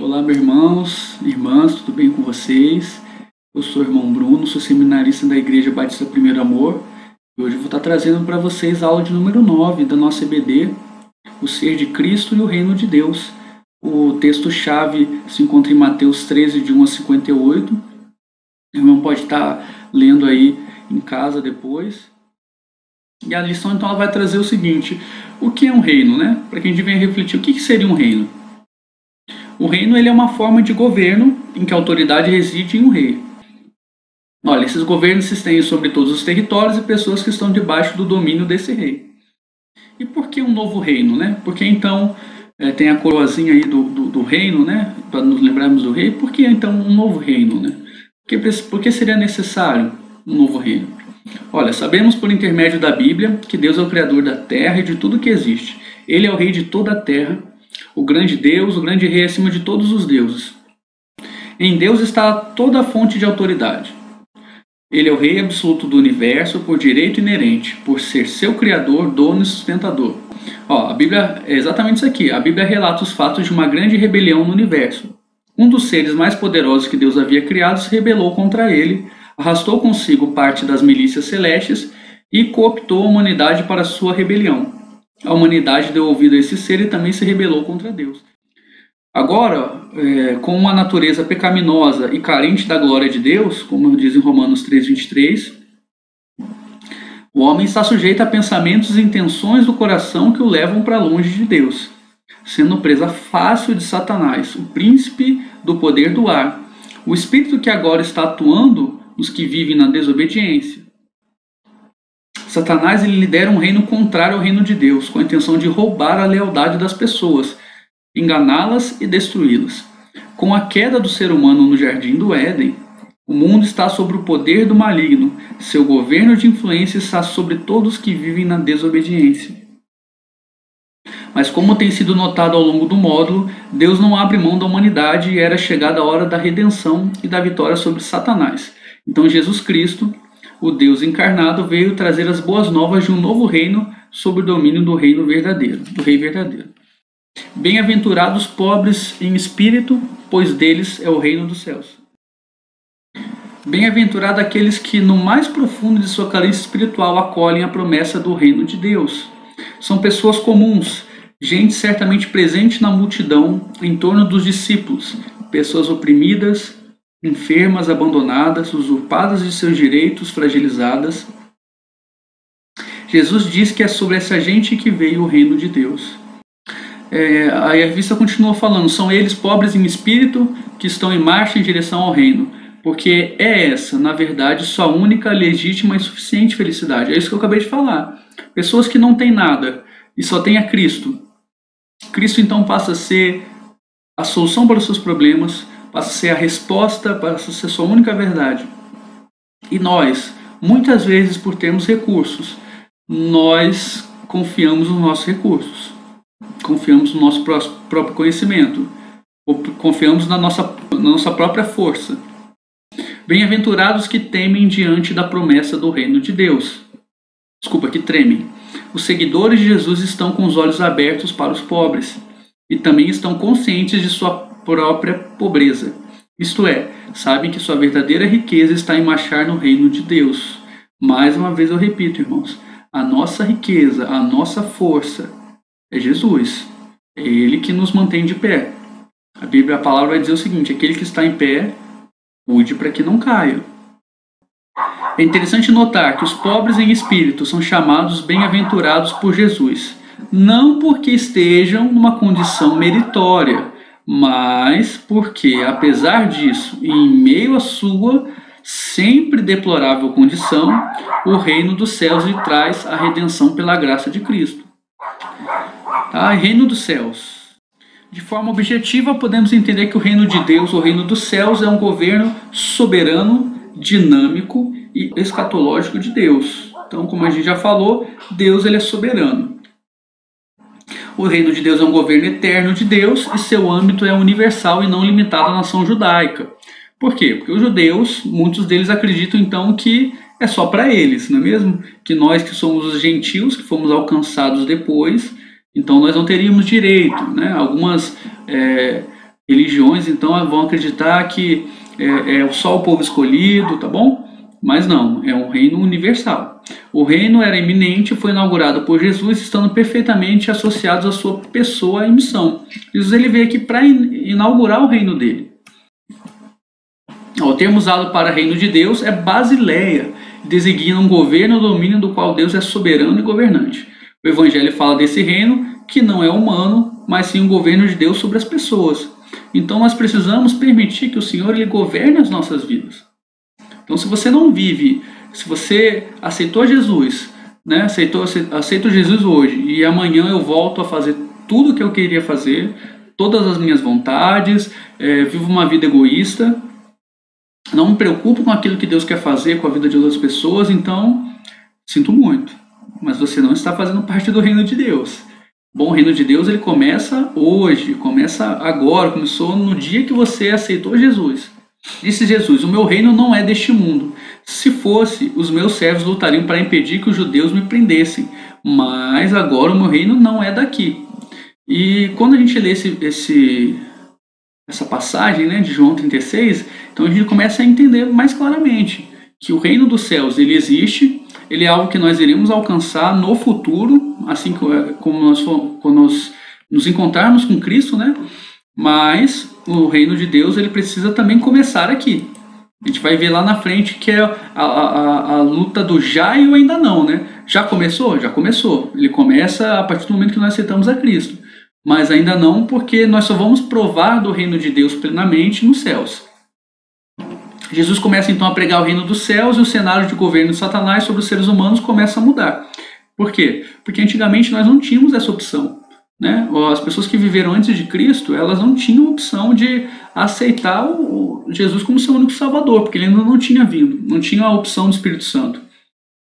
Olá, meus irmãos, irmãs, tudo bem com vocês? Eu sou o irmão Bruno, sou seminarista da Igreja Batista Primeiro Amor e hoje eu vou estar trazendo para vocês a aula de número 9 da nossa EBD, o Ser de Cristo e o Reino de Deus. O texto-chave se encontra em Mateus 13, de 1 a 58. O irmão pode estar lendo aí em casa depois. E a lição então ela vai trazer o seguinte: o que é um reino, né? Para que a gente venha refletir, o que seria um reino? O reino ele é uma forma de governo em que a autoridade reside em um rei. Olha, esses governos se estendem sobre todos os territórios e pessoas que estão debaixo do domínio desse rei. E por que um novo reino, né? Porque então tem a coroazinha aí do reino, né? Para nos lembrarmos do rei. Por que então um novo reino, né? Por que seria necessário um novo reino? Olha, sabemos por intermédio da Bíblia que Deus é o Criador da terra e de tudo que existe. Ele é o Rei de toda a terra, o grande Deus, o grande Rei acima de todos os deuses. Em Deus está toda a fonte de autoridade. Ele é o Rei absoluto do universo por direito inerente, por ser seu Criador, dono e sustentador. A Bíblia é exatamente isso aqui. A Bíblia relata os fatos de uma grande rebelião no universo. Um dos seres mais poderosos que Deus havia criado se rebelou contra ele, arrastou consigo parte das milícias celestes e cooptou a humanidade para sua rebelião. A humanidade deu ouvido a esse ser e também se rebelou contra Deus. Agora, com uma natureza pecaminosa e carente da glória de Deus, como diz em Romanos 3:23, o homem está sujeito a pensamentos e intenções do coração que o levam para longe de Deus, sendo presa fácil de Satanás, o príncipe do poder do ar, o espírito que agora está atuando nos que vivem na desobediência. Satanás ele lidera um reino contrário ao reino de Deus, com a intenção de roubar a lealdade das pessoas, enganá-las e destruí-las. Com a queda do ser humano no jardim do Éden, o mundo está sob o poder do maligno, seu governo de influência está sobre todos que vivem na desobediência. Mas como tem sido notado ao longo do módulo, Deus não abre mão da humanidade e era chegada a hora da redenção e da vitória sobre Satanás. Então Jesus Cristo, o Deus encarnado, veio trazer as boas novas de um novo reino sob o domínio do reino verdadeiro, do Rei verdadeiro. Bem-aventurados pobres em espírito, pois deles é o reino dos céus. Bem-aventurado aqueles que no mais profundo de sua carência espiritual acolhem a promessa do reino de Deus. São pessoas comuns, gente certamente presente na multidão em torno dos discípulos, pessoas oprimidas, enfermas, abandonadas, usurpadas de seus direitos, fragilizadas. Jesus diz que é sobre essa gente que veio o reino de Deus. A revista continua falando, são eles pobres em espírito que estão em marcha em direção ao reino, porque é essa, na verdade, sua única, legítima e suficiente felicidade. É isso que eu acabei de falar. Pessoas que não têm nada e só têm a Cristo. Cristo então passa a ser a solução para os seus problemas, passa a ser a resposta, passa a ser sua única verdade. E nós, muitas vezes por termos recursos, nós confiamos nos nossos recursos. Confiamos no nosso próprio conhecimento, ou confiamos na nossa própria força. Bem-aventurados que temem diante da promessa do reino de Deus. Que tremem. Os seguidores de Jesus estão com os olhos abertos para os pobres e também estão conscientes de sua própria pobreza. Isto é, sabem que sua verdadeira riqueza está em marchar no reino de Deus. Mais uma vez eu repito, irmãos, a nossa riqueza, a nossa força é Jesus. É Ele que nos mantém de pé. A palavra vai dizer o seguinte: aquele que está em pé, cuide para que não caia. É interessante notar que os pobres em espírito são chamados bem-aventurados por Jesus, não porque estejam numa condição meritória, mas porque, apesar disso, e em meio à sua sempre deplorável condição, o reino dos céus lhe traz a redenção pela graça de Cristo. Reino dos céus. De forma objetiva, podemos entender que o reino de Deus, o reino dos céus, é um governo soberano, dinâmico e escatológico de Deus. Então, como a gente já falou, Deus ele é soberano. O reino de Deus é um governo eterno de Deus e seu âmbito é universal e não limitado à nação judaica. Por quê? Porque os judeus, muitos deles acreditam então que é só para eles, não é mesmo? Que nós que somos os gentios, que fomos alcançados depois, então nós não teríamos direito, né? Algumas religiões então vão acreditar que é só o povo escolhido, tá bom? Mas não, é um reino universal. O reino era iminente e foi inaugurado por Jesus, estando perfeitamente associados à sua pessoa e missão. Jesus ele veio aqui para inaugurar o reino dele. O termo usado para reino de Deus é Basileia, designa um governo ou domínio do qual Deus é soberano e governante. O Evangelho fala desse reino que não é humano, mas sim um governo de Deus sobre as pessoas. Então nós precisamos permitir que o Senhor ele governe as nossas vidas. Então se você não vive, se você aceitou Jesus, né, aceito Jesus hoje e amanhã eu volto a fazer tudo o que eu queria fazer, todas as minhas vontades, vivo uma vida egoísta, não me preocupo com aquilo que Deus quer fazer com a vida de outras pessoas, então sinto muito, mas você não está fazendo parte do reino de Deus. Bom, o reino de Deus ele começa hoje, começa agora, começou no dia que você aceitou Jesus. Disse Jesus: o meu reino não é deste mundo. Se fosse, os meus servos lutariam para impedir que os judeus me prendessem, mas agora o meu reino não é daqui. E quando a gente lê essa passagem, né, de João 36, então a gente começa a entender mais claramente que o reino dos céus ele existe, ele é algo que nós iremos alcançar no futuro, assim como quando nós nos encontrarmos com Cristo, né? Mas o reino de Deus ele precisa também começar aqui. A gente vai ver lá na frente que é a luta do já e o ainda não, né? Já começou? Já começou. Ele começa a partir do momento que nós aceitamos a Cristo. Mas ainda não, porque nós só vamos provar do reino de Deus plenamente nos céus. Jesus começa então a pregar o reino dos céus e o cenário de governo de Satanás sobre os seres humanos começa a mudar. Por quê? Porque antigamente nós não tínhamos essa opção, né? As pessoas que viveram antes de Cristo, elas não tinham opção de aceitar o Jesus como seu único salvador, porque ele ainda não tinha vindo, não tinha a opção do Espírito Santo.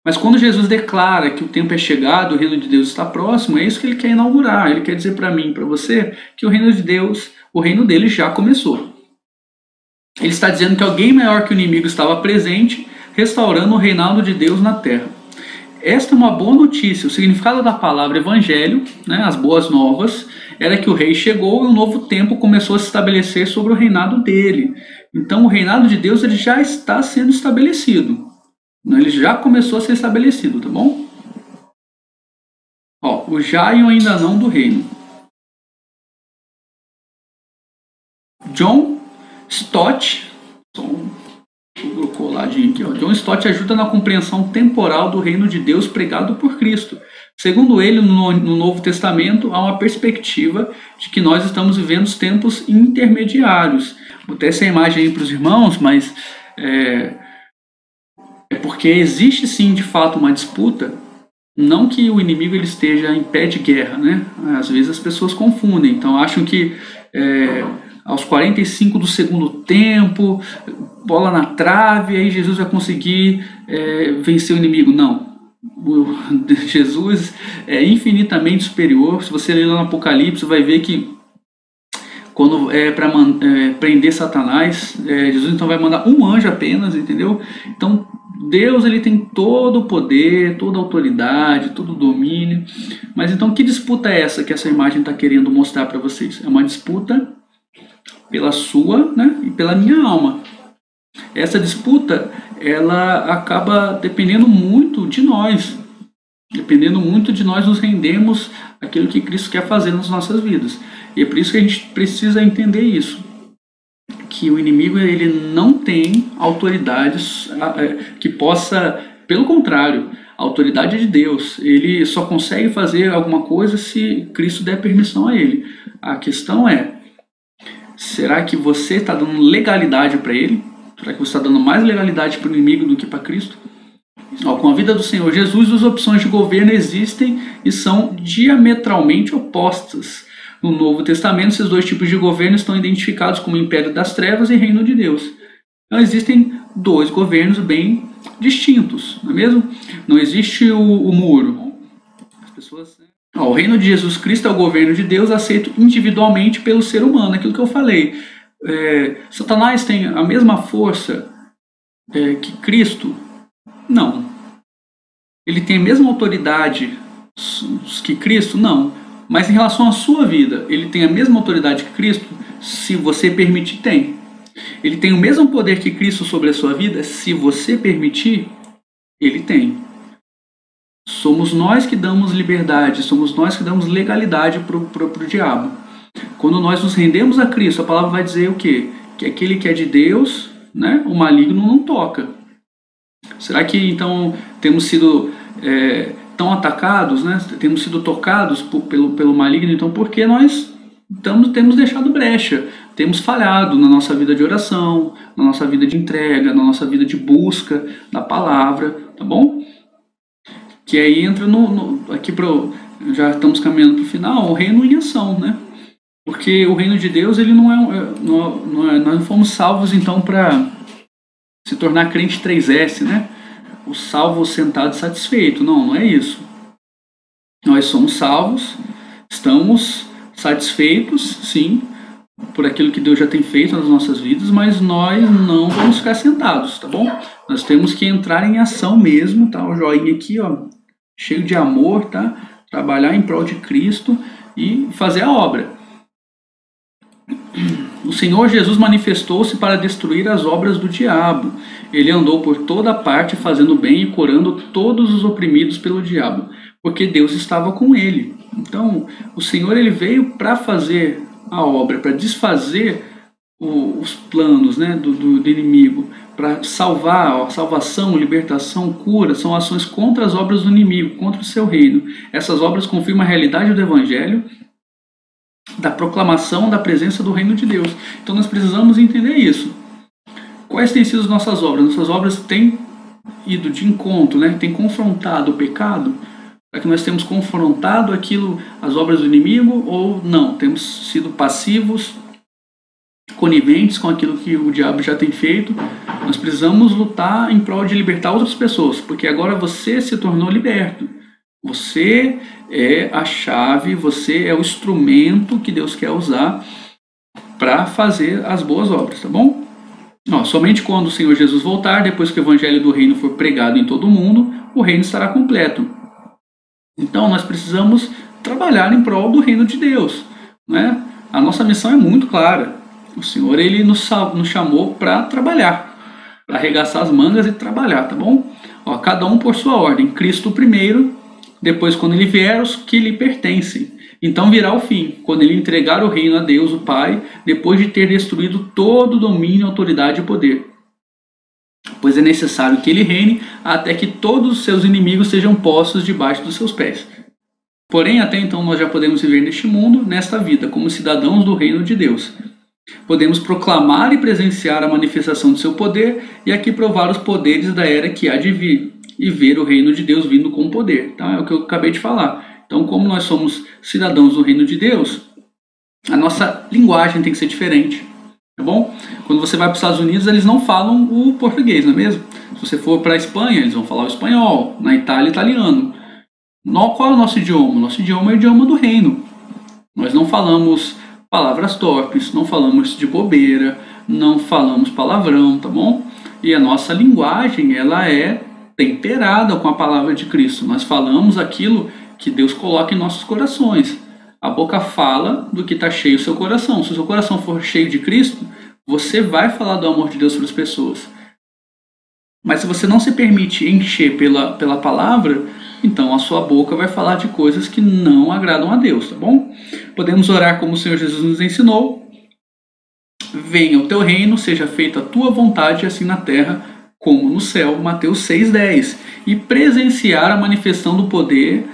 Mas quando Jesus declara que o tempo é chegado, o reino de Deus está próximo, é isso que ele quer inaugurar. Ele quer dizer para mim e para você que o reino de Deus, o reino dele já começou. Ele está dizendo que alguém maior que o inimigo estava presente, restaurando o reinado de Deus na terra. Esta é uma boa notícia. O significado da palavra evangelho, né, as boas novas, era que o rei chegou e um novo tempo começou a se estabelecer sobre o reinado dele. Então o reinado de Deus ele já está sendo estabelecido. Ele já começou a ser estabelecido, tá bom? Ó, o já e o ainda não do reino. John Stott, vou coladinho aqui, ó. John Stott ajuda na compreensão temporal do reino de Deus pregado por Cristo. Segundo ele, no Novo Testamento, há uma perspectiva de que nós estamos vivendo os tempos intermediários. Vou ter essa imagem aí para os irmãos, mas é porque existe sim, de fato, uma disputa. Não que o inimigo ele esteja em pé de guerra, né? Às vezes as pessoas confundem, então acham que aos 45 do segundo tempo, bola na trave, aí Jesus vai conseguir vencer o inimigo. Não. Jesus é infinitamente superior. Se você ler lá no Apocalipse, vai ver que quando para prender Satanás, Jesus então vai mandar um anjo apenas, entendeu? Então Deus ele tem todo o poder, toda a autoridade, todo o domínio. Mas então que disputa é essa que essa imagem está querendo mostrar para vocês? É uma disputa pela sua, né, e pela minha alma. Essa disputa ela acaba dependendo muito de nós. Dependendo muito de nós nos rendermos aquilo que Cristo quer fazer nas nossas vidas. E é por isso que a gente precisa entender isso. Que o inimigo ele não tem autoridades que possa, pelo contrário, a autoridade de Deus. Ele só consegue fazer alguma coisa se Cristo der permissão a ele. A questão é, será que você está dando legalidade para ele? Será que você está dando mais legalidade para o inimigo do que para Cristo? Com a vida do Senhor Jesus, as opções de governo existem e são diametralmente opostas. No Novo Testamento, esses dois tipos de governo estão identificados como Império das Trevas e Reino de Deus. Então existem dois governos bem distintos, não é mesmo? Não existe o muro. As pessoas... O reino de Jesus Cristo é o governo de Deus aceito individualmente pelo ser humano, aquilo que eu falei. Satanás tem a mesma força que Cristo? Não. Ele tem a mesma autoridade que Cristo? Não. Mas em relação à sua vida, ele tem a mesma autoridade que Cristo? Se você permitir, tem. Ele tem o mesmo poder que Cristo sobre a sua vida? Se você permitir, ele tem. Somos nós que damos liberdade, somos nós que damos legalidade para o diabo. Quando nós nos rendemos a Cristo, a palavra vai dizer o quê? Que aquele que é de Deus, né, o maligno não toca. Será que então temos sido tão atacados, né, temos sido tocados pelo maligno? Então por que nós temos deixado brecha? Temos falhado na nossa vida de oração, na nossa vida de entrega, na nossa vida de busca da palavra, tá bom? Que aí entra aqui já estamos caminhando para o final, o reino em ação, né? Porque o reino de Deus, ele nós não fomos salvos então para se tornar crente 3S, né? O salvo sentado satisfeito. Não é isso. Nós somos salvos, estamos satisfeitos, sim, por aquilo que Deus já tem feito nas nossas vidas, mas nós não vamos ficar sentados, tá bom? Nós temos que entrar em ação mesmo, tá? O joinha aqui, ó, cheio de amor, tá? Trabalhar em prol de Cristo e fazer a obra. O Senhor Jesus manifestou-se para destruir as obras do diabo. Ele andou por toda parte fazendo bem e curando todos os oprimidos pelo diabo, porque Deus estava com ele. Então, o Senhor ele veio para fazer a obra, para desfazer os planos, né, do inimigo, para salvar, salvação, libertação, cura, são ações contra as obras do inimigo, contra o seu reino. Essas obras confirmam a realidade do Evangelho, da proclamação da presença do reino de Deus. Então nós precisamos entender isso. Quais têm sido as nossas obras? Nossas obras têm ido de encontro, né? Têm confrontado o pecado, para que nós temos confrontado as obras do inimigo, ou não? Temos sido passivos, coniventes com aquilo que o diabo já tem feito. Nós precisamos lutar em prol de libertar outras pessoas, porque agora você se tornou liberto. Você é a chave, você é o instrumento que Deus quer usar para fazer as boas obras, tá bom? Somente quando o Senhor Jesus voltar, depois que o evangelho do reino for pregado em todo o mundo, o reino estará completo. Então nós precisamos trabalhar em prol do reino de Deus, né? A nossa missão é muito clara. O Senhor ele nos chamou para trabalhar, para arregaçar as mangas e trabalhar, tá bom? Cada um por sua ordem. Cristo primeiro, depois quando ele vier, os que lhe pertencem. Então virá o fim, quando ele entregar o reino a Deus, o Pai, depois de ter destruído todo domínio, autoridade e poder. Pois é necessário que ele reine até que todos os seus inimigos sejam postos debaixo dos seus pés. Porém, até então nós já podemos viver neste mundo, nesta vida, como cidadãos do reino de Deus. Podemos proclamar e presenciar a manifestação do seu poder e aqui provar os poderes da era que há de vir e ver o reino de Deus vindo com poder. Tá? É o que eu acabei de falar. Então, como nós somos cidadãos do reino de Deus, a nossa linguagem tem que ser diferente. Tá bom? Quando você vai para os Estados Unidos, eles não falam o português, não é mesmo? Se você for para a Espanha, eles vão falar o espanhol. Na Itália, italiano. Qual é o nosso idioma? Nosso idioma é o idioma do reino. Nós não falamos palavras torpes, não falamos de bobeira, não falamos palavrão, tá bom? E a nossa linguagem, ela é temperada com a palavra de Cristo. Nós falamos aquilo que Deus coloca em nossos corações. A boca fala do que está cheio o seu coração. Se o seu coração for cheio de Cristo, você vai falar do amor de Deus para as pessoas. Mas se você não se permite encher pela palavra, então a sua boca vai falar de coisas que não agradam a Deus, tá bom? Podemos orar como o Senhor Jesus nos ensinou. Venha o teu reino, seja feita a tua vontade, assim na terra como no céu, Mateus 6,10. E presenciar a manifestação do poder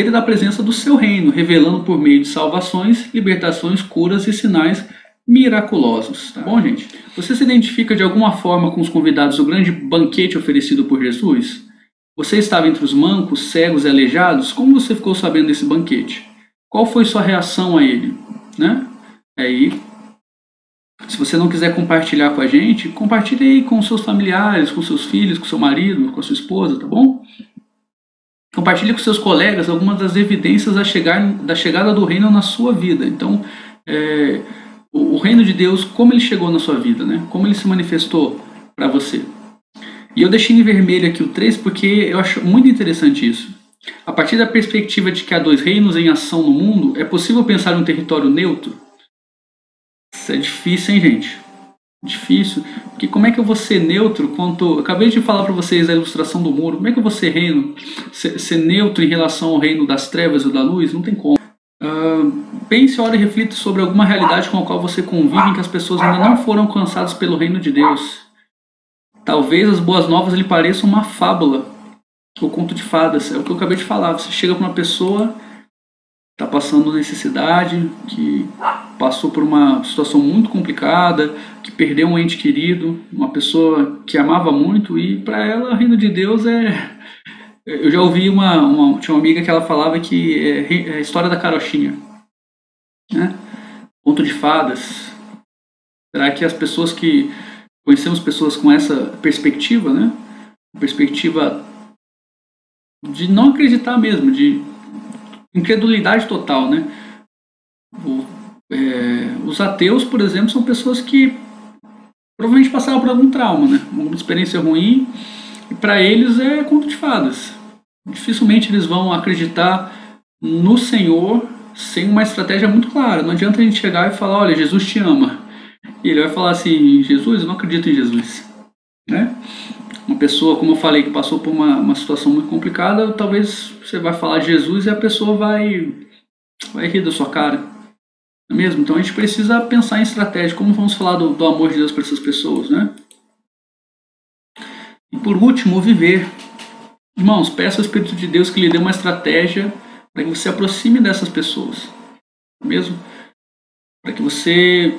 e da presença do seu reino, revelando por meio de salvações, libertações, curas e sinais miraculosos. Tá bom, gente? Você se identifica de alguma forma com os convidados do grande banquete oferecido por Jesus? Você estava entre os mancos, cegos e aleijados? Como você ficou sabendo desse banquete? Qual foi sua reação a ele? Né? Aí, se você não quiser compartilhar com a gente, compartilhe aí com seus familiares, com seus filhos, com seu marido, com a sua esposa, tá bom? Compartilhe com seus colegas algumas das evidências da chegada do reino na sua vida. Então, o reino de Deus, como ele chegou na sua vida, né? Como ele se manifestou para você. E eu deixei em vermelho aqui o 3 porque eu acho muito interessante isso. A partir da perspectiva de que há dois reinos em ação no mundo, é possível pensar em um território neutro? Isso é difícil, hein, gente? Difícil. Porque como é que eu vou ser neutro quanto... Eu acabei de falar para vocês a ilustração do muro. Como é que eu vou ser reino? Ser neutro em relação ao reino das trevas ou da luz? Não tem como. Pense, ore e reflita sobre alguma realidade com a qual você convive em que as pessoas ainda não foram alcançadas pelo reino de Deus. Talvez as boas novas lhe pareçam uma fábula ou conto de fadas. É o que eu acabei de falar. Você chega para uma pessoa que está passando necessidade, que passou por uma situação muito complicada, que perdeu um ente querido, uma pessoa que amava muito, e para ela o reino de Deus é... Eu já ouvi tinha uma amiga que ela falava que é a história da carochinha, né? Conto de fadas. Será que as pessoas que... Conhecemos pessoas com essa perspectiva, né? Perspectiva de não acreditar mesmo, de incredulidade total, né? Os ateus, por exemplo, são pessoas que provavelmente passaram por algum trauma, né? Alguma experiência ruim, e para eles é conto de fadas. Dificilmente eles vão acreditar no Senhor sem uma estratégia muito clara. Não adianta a gente chegar e falar, olha, Jesus te ama. E ele vai falar assim, Jesus, eu não acredito em Jesus. Né? Uma pessoa, como eu falei, que passou por uma situação muito complicada, talvez você vai falar de Jesus e a pessoa vai rir da sua cara. Não é mesmo? Então a gente precisa pensar em estratégia, como vamos falar do amor de Deus para essas pessoas, né? E por último, o viver. Irmãos, peça ao Espírito de Deus que lhe dê uma estratégia para que você se aproxime dessas pessoas. Não é mesmo? Para que você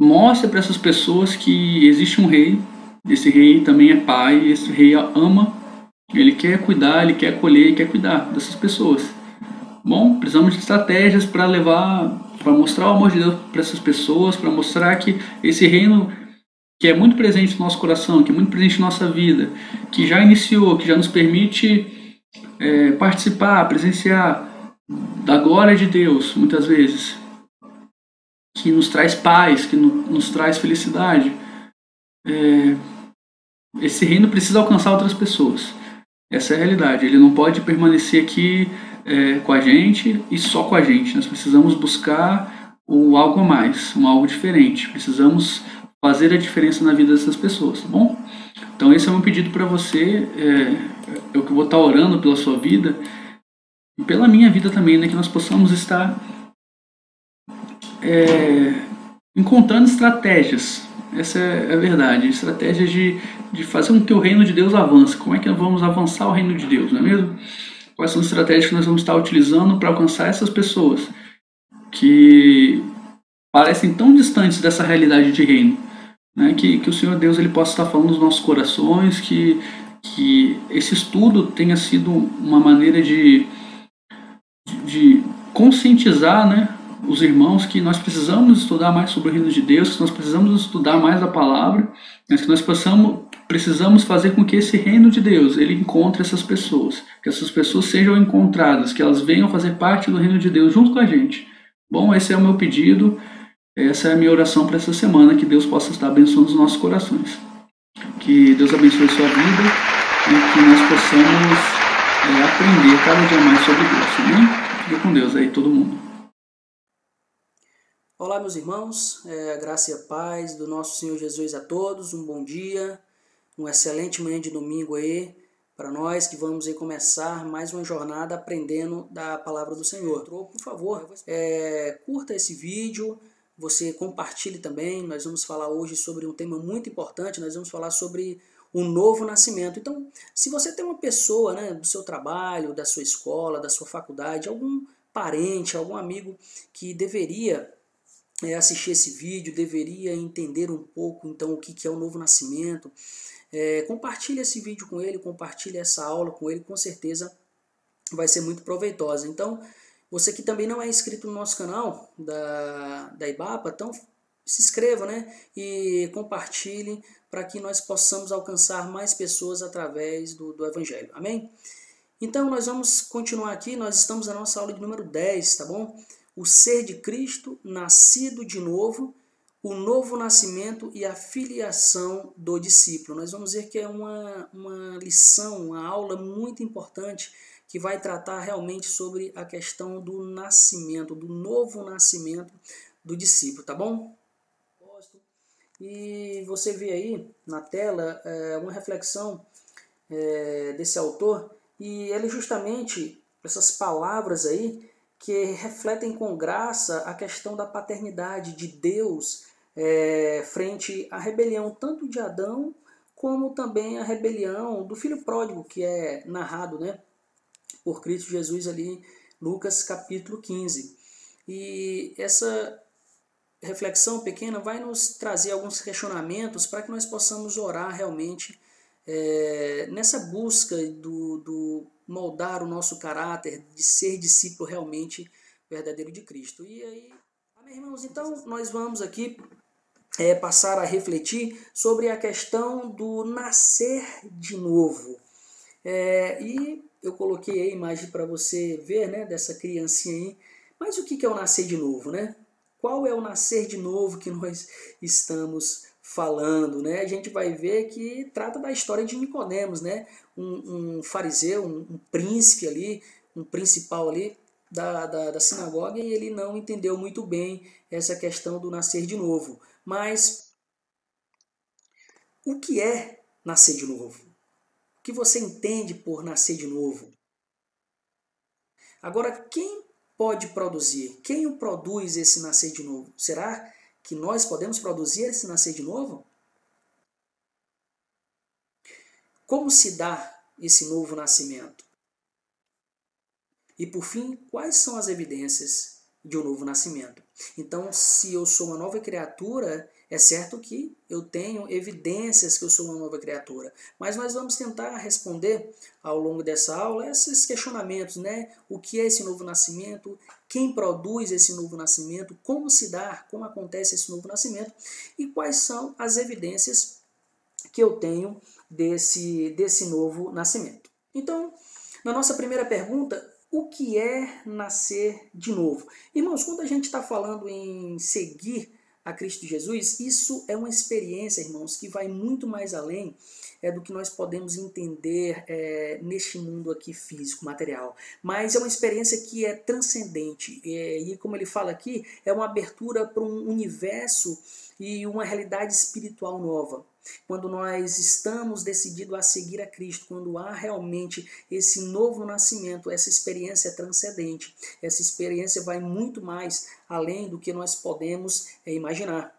mostre para essas pessoas que existe um rei, esse rei também é pai, esse rei ama, ele quer cuidar, ele quer acolher, ele quer cuidar dessas pessoas. Bom, precisamos de estratégias para mostrar o amor de Deus para essas pessoas, para mostrar que esse reino que é muito presente no nosso coração, que é muito presente na nossa vida, que já iniciou, que já nos permite participar, presenciar da glória de Deus, muitas vezes, que nos traz paz, que nos traz felicidade. Esse reino precisa alcançar outras pessoas. Essa é a realidade. Ele não pode permanecer aqui com a gente e só com a gente. Nós precisamos buscar algo a mais, algo diferente. Precisamos fazer a diferença na vida dessas pessoas, tá bom? Então esse é o meu pedido para você. Eu que vou estar orando pela sua vida e pela minha vida também, né? Que nós possamos estar encontrando estratégias. Essa é a verdade. Estratégias de fazer com que o reino de Deus avance. Como é que nós vamos avançar o reino de Deus, não é mesmo? Quais são as estratégias que nós vamos estar utilizando para alcançar essas pessoas que parecem tão distantes dessa realidade de reino, né? Que o Senhor Deus ele possa estar falando nos nossos corações, que esse estudo tenha sido uma maneira de conscientizar, né, os irmãos que nós precisamos estudar mais sobre o reino de Deus, que nós precisamos estudar mais a palavra, mas que nós precisamos fazer com que esse reino de Deus ele encontre essas pessoas, que essas pessoas sejam encontradas, que elas venham fazer parte do reino de Deus junto com a gente. Bom, esse é o meu pedido, essa é a minha oração para essa semana, que Deus possa estar abençoando os nossos corações. Que Deus abençoe sua vida e que nós possamos aprender cada dia mais sobre Deus, amém? Fique com Deus aí, todo mundo. Olá, meus irmãos, graça e a paz do nosso Senhor Jesus a todos, um bom dia, um excelente manhã de domingo aí, para nós que vamos aí começar mais uma jornada aprendendo da palavra do Senhor. Por favor, curta esse vídeo, você compartilhe também, nós vamos falar hoje sobre um tema muito importante, nós vamos falar sobre um novo nascimento. Então, se você tem uma pessoa, né, do seu trabalho, da sua escola, da sua faculdade, algum parente, algum amigo que deveria assistir esse vídeo, deveria entender um pouco então o que é o novo nascimento, compartilhe esse vídeo com ele, compartilhe essa aula com ele, com certeza vai ser muito proveitosa. Então, você que também não é inscrito no nosso canal da IBAPA, então se inscreva, né, e compartilhe para que nós possamos alcançar mais pessoas através do Evangelho. Amém? Então, nós vamos continuar aqui, nós estamos na nossa aula de número 10, tá bom? O ser de Cristo, nascido de novo, o novo nascimento e a filiação do discípulo. Nós vamos ver que é uma lição, uma aula muito importante que vai tratar realmente sobre a questão do nascimento, do novo nascimento do discípulo, tá bom? E você vê aí na tela uma reflexão desse autor, e ele justamente, essas palavras aí, que refletem com graça a questão da paternidade de Deus frente à rebelião tanto de Adão como também a rebelião do filho pródigo, que é narrado, né, por Cristo Jesus ali em Lucas capítulo 15. E essa reflexão pequena vai nos trazer alguns questionamentos para que nós possamos orar realmente nessa busca do moldar o nosso caráter, de ser discípulo realmente verdadeiro de Cristo. E aí, meus irmãos, então nós vamos aqui passar a refletir sobre a questão do nascer de novo. E eu coloquei a imagem para você ver, né, dessa criancinha aí. Mas o que é o nascer de novo, né? Qual é o nascer de novo que nós estamos falando, né? A gente vai ver que trata da história de Nicodemos, né? Um fariseu, um príncipe ali, um principal ali da sinagoga, e ele não entendeu muito bem essa questão do nascer de novo. Mas o que é nascer de novo? O que você entende por nascer de novo? Agora, quem pode produzir? Quem o produz esse nascer de novo? Será que nós podemos produzir esse nascer de novo? Como se dá esse novo nascimento? E por fim, quais são as evidências de um novo nascimento? Então, se eu sou uma nova criatura, é certo que eu tenho evidências que eu sou uma nova criatura. Mas nós vamos tentar responder ao longo dessa aula esses questionamentos, né? O que é esse novo nascimento? Quem produz esse novo nascimento? Como se dá? Como acontece esse novo nascimento? E quais são as evidências que eu tenho desse novo nascimento? Então, na nossa primeira pergunta, o que é nascer de novo? Irmãos, quando a gente está falando em seguir a Cristo Jesus, isso é uma experiência, irmãos, que vai muito mais além do que nós podemos entender neste mundo aqui físico, material. Mas é uma experiência que é transcendente. E como ele fala aqui, é uma abertura para um universo e uma realidade espiritual nova. Quando nós estamos decididos a seguir a Cristo, quando há realmente esse novo nascimento, essa experiência transcendente, essa experiência vai muito mais além do que nós podemos imaginar.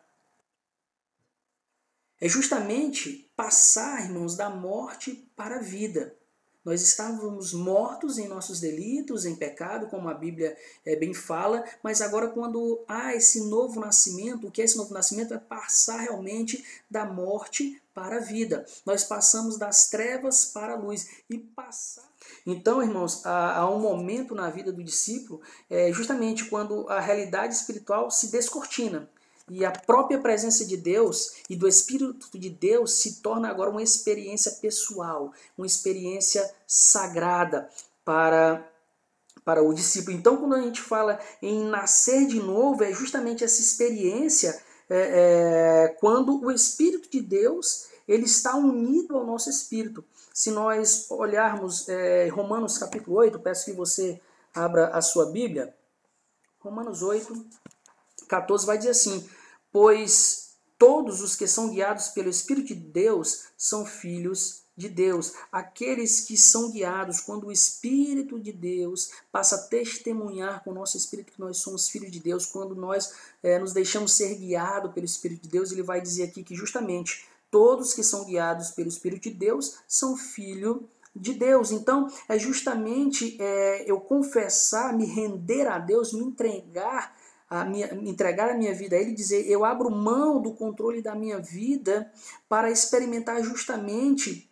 É justamente passar, irmãos, da morte para a vida. Nós estávamos mortos em nossos delitos, em pecado, como a Bíblia bem fala, mas agora quando há esse novo nascimento, o que é esse novo nascimento? É passar realmente da morte para a vida. Nós passamos das trevas para a luz e passar. Então, irmãos, há um momento na vida do discípulo, justamente quando a realidade espiritual se descortina. E a própria presença de Deus e do Espírito de Deus se torna agora uma experiência pessoal, uma experiência sagrada para o discípulo. Então, quando a gente fala em nascer de novo, é justamente essa experiência quando o Espírito de Deus ele está unido ao nosso espírito. Se nós olharmos Romanos capítulo 8, peço que você abra a sua Bíblia, Romanos 8, 14 vai dizer assim: pois todos os que são guiados pelo Espírito de Deus são filhos de Deus. Aqueles que são guiados, quando o Espírito de Deus passa a testemunhar com o nosso Espírito que nós somos filhos de Deus, quando nós nos deixamos ser guiados pelo Espírito de Deus, ele vai dizer aqui que justamente todos que são guiados pelo Espírito de Deus são filhos de Deus. Então, é justamente eu confessar, me render a Deus, me entregar a minha vida a Ele, dizer, eu abro mão do controle da minha vida para experimentar justamente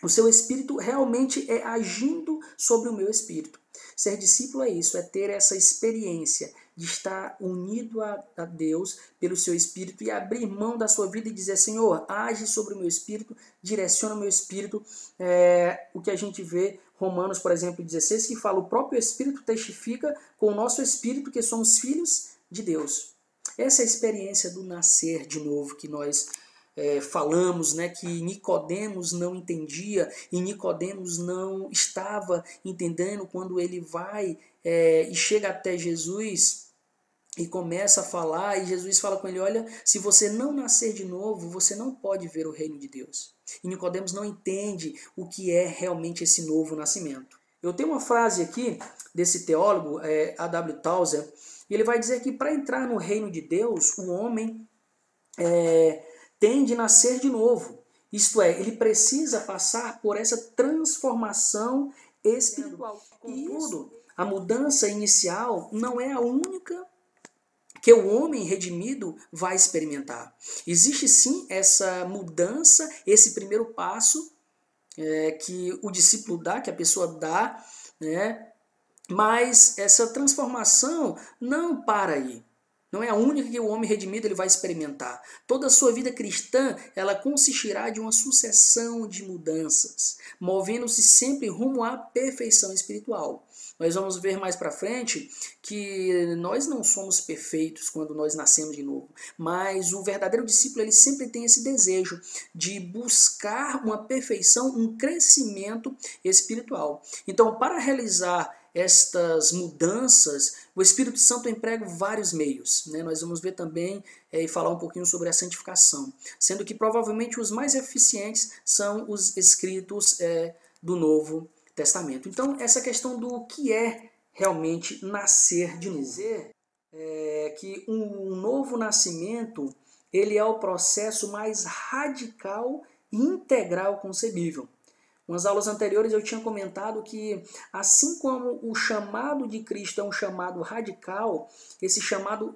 o seu Espírito realmente agindo sobre o meu Espírito. Ser discípulo é isso, é ter essa experiência de estar unido a Deus pelo seu Espírito e abrir mão da sua vida e dizer, Senhor, age sobre o meu Espírito, direciona o meu Espírito. O que a gente vê, Romanos, por exemplo, 16, que fala, o próprio Espírito testifica com o nosso Espírito que somos filhos de Deus. Essa é a experiência do nascer de novo que nós falamos, né, que Nicodemos não entendia e Nicodemos não estava entendendo quando ele vai e chega até Jesus e começa a falar, e Jesus fala com ele, olha, se você não nascer de novo, você não pode ver o reino de Deus. E Nicodemos não entende o que é realmente esse novo nascimento. Eu tenho uma frase aqui desse teólogo, A.W. Tozer, e ele vai dizer que para entrar no reino de Deus, o homem tem de nascer de novo. Isto é, ele precisa passar por essa transformação espiritual. Contudo, a mudança inicial não é a única que o homem redimido vai experimentar. Existe sim essa mudança, esse primeiro passo que o discípulo dá, que a pessoa dá, né? Mas essa transformação não para aí. Não é a única que o homem redimido ele vai experimentar. Toda a sua vida cristã, ela consistirá de uma sucessão de mudanças, movendo-se sempre rumo à perfeição espiritual. Nós vamos ver mais para frente que nós não somos perfeitos quando nós nascemos de novo, mas o verdadeiro discípulo ele sempre tem esse desejo de buscar uma perfeição, um crescimento espiritual. Então, para realizar estas mudanças, o Espírito Santo emprega vários meios. Né? Nós vamos ver também e falar um pouquinho sobre a santificação, sendo que provavelmente os mais eficientes são os escritos do Novo Testamento. Então, essa questão do que é realmente nascer de novo. Dizer que um novo nascimento ele é o processo mais radical e integral concebível. Nas aulas anteriores eu tinha comentado que, assim como o chamado de Cristo é um chamado radical, esse chamado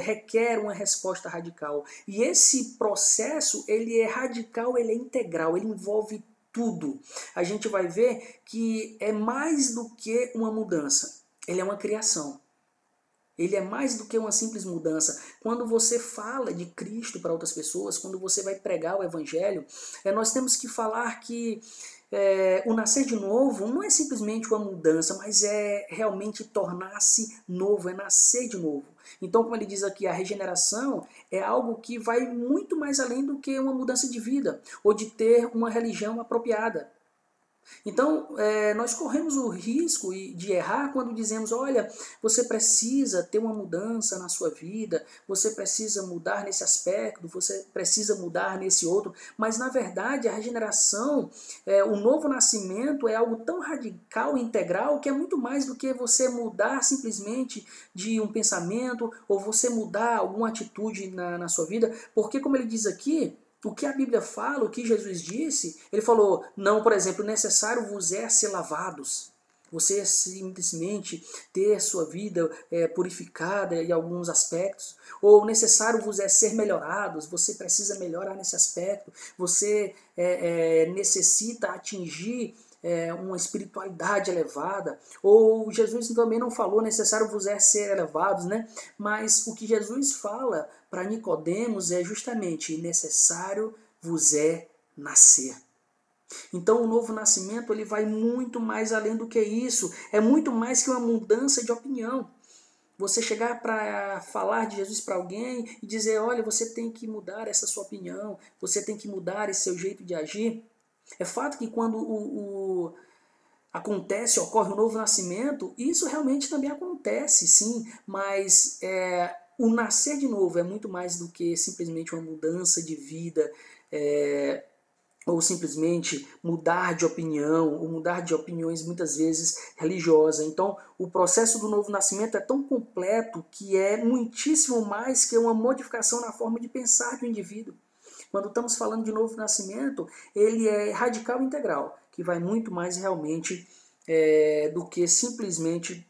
requer uma resposta radical. E esse processo, ele é radical, ele é integral, ele envolve tudo. A gente vai ver que é mais do que uma mudança, ele é uma criação. Ele é mais do que uma simples mudança. Quando você fala de Cristo para outras pessoas, quando você vai pregar o Evangelho, nós temos que falar que o nascer de novo não é simplesmente uma mudança, mas é realmente tornar-se novo, é nascer de novo. Então, como ele diz aqui, a regeneração é algo que vai muito mais além do que uma mudança de vida ou de ter uma religião apropriada. Então, nós corremos o risco de errar quando dizemos, olha, você precisa ter uma mudança na sua vida, você precisa mudar nesse aspecto, você precisa mudar nesse outro, mas na verdade a regeneração, o novo nascimento é algo tão radical e integral que é muito mais do que você mudar simplesmente de um pensamento ou você mudar alguma atitude na sua vida, porque como ele diz aqui, o que a Bíblia fala, o que Jesus disse, ele falou, não, por exemplo, necessário vos é ser lavados. Você simplesmente ter sua vida purificada em alguns aspectos. Ou necessário vos é ser melhorados, você precisa melhorar nesse aspecto. Você necessita atingir uma espiritualidade elevada. Ou Jesus também não falou necessário vos é ser elevados, né? Mas o que Jesus fala para Nicodemos é justamente necessário vos é nascer. Então o novo nascimento ele vai muito mais além do que isso. É muito mais que uma mudança de opinião. Você chegar para falar de Jesus para alguém e dizer, olha, você tem que mudar essa sua opinião, você tem que mudar esse seu jeito de agir. É fato que quando ocorre o novo nascimento, isso realmente também acontece, sim, mas o nascer de novo é muito mais do que simplesmente uma mudança de vida, ou simplesmente mudar de opinião, ou mudar de opiniões muitas vezes religiosas. Então, o processo do novo nascimento é tão completo que é muitíssimo mais que uma modificação na forma de pensar do indivíduo. Quando estamos falando de novo nascimento, ele é radical e integral, que vai muito mais realmente do que simplesmente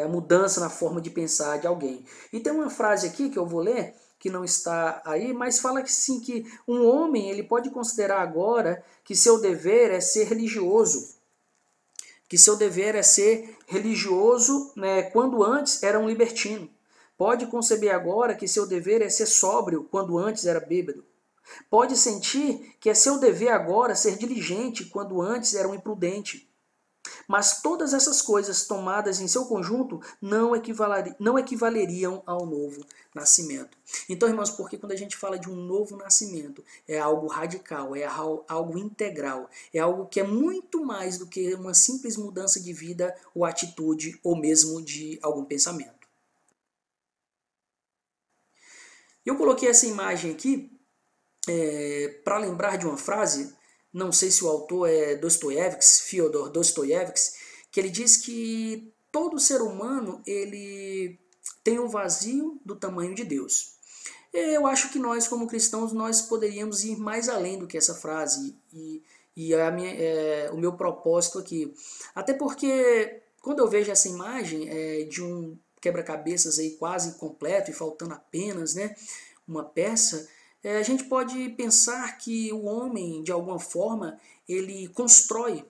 a mudança na forma de pensar de alguém. E tem uma frase aqui que eu vou ler, que não está aí, mas fala que sim, que um homem ele pode considerar agora que seu dever é ser religioso. Que seu dever é ser religioso, né, quando antes era um libertino. Pode conceber agora que seu dever é ser sóbrio quando antes era bêbado. Pode sentir que é seu dever agora ser diligente quando antes era um imprudente. Mas todas essas coisas tomadas em seu conjunto não equivaleriam ao novo nascimento. Então, irmãos, porque quando a gente fala de um novo nascimento, é algo radical, é algo integral, é algo que é muito mais do que uma simples mudança de vida ou atitude ou mesmo de algum pensamento. Eu coloquei essa imagem aqui para lembrar de uma frase, não sei se o autor é Fyodor Dostoiévski, que ele diz que todo ser humano ele tem um vazio do tamanho de Deus. Eu acho que nós, como cristãos, nós poderíamos ir mais além do que essa frase o meu propósito aqui. Até porque quando eu vejo essa imagem de um quebra-cabeças aí quase completo e faltando apenas, né, uma peça, a gente pode pensar que o homem, de alguma forma, ele constrói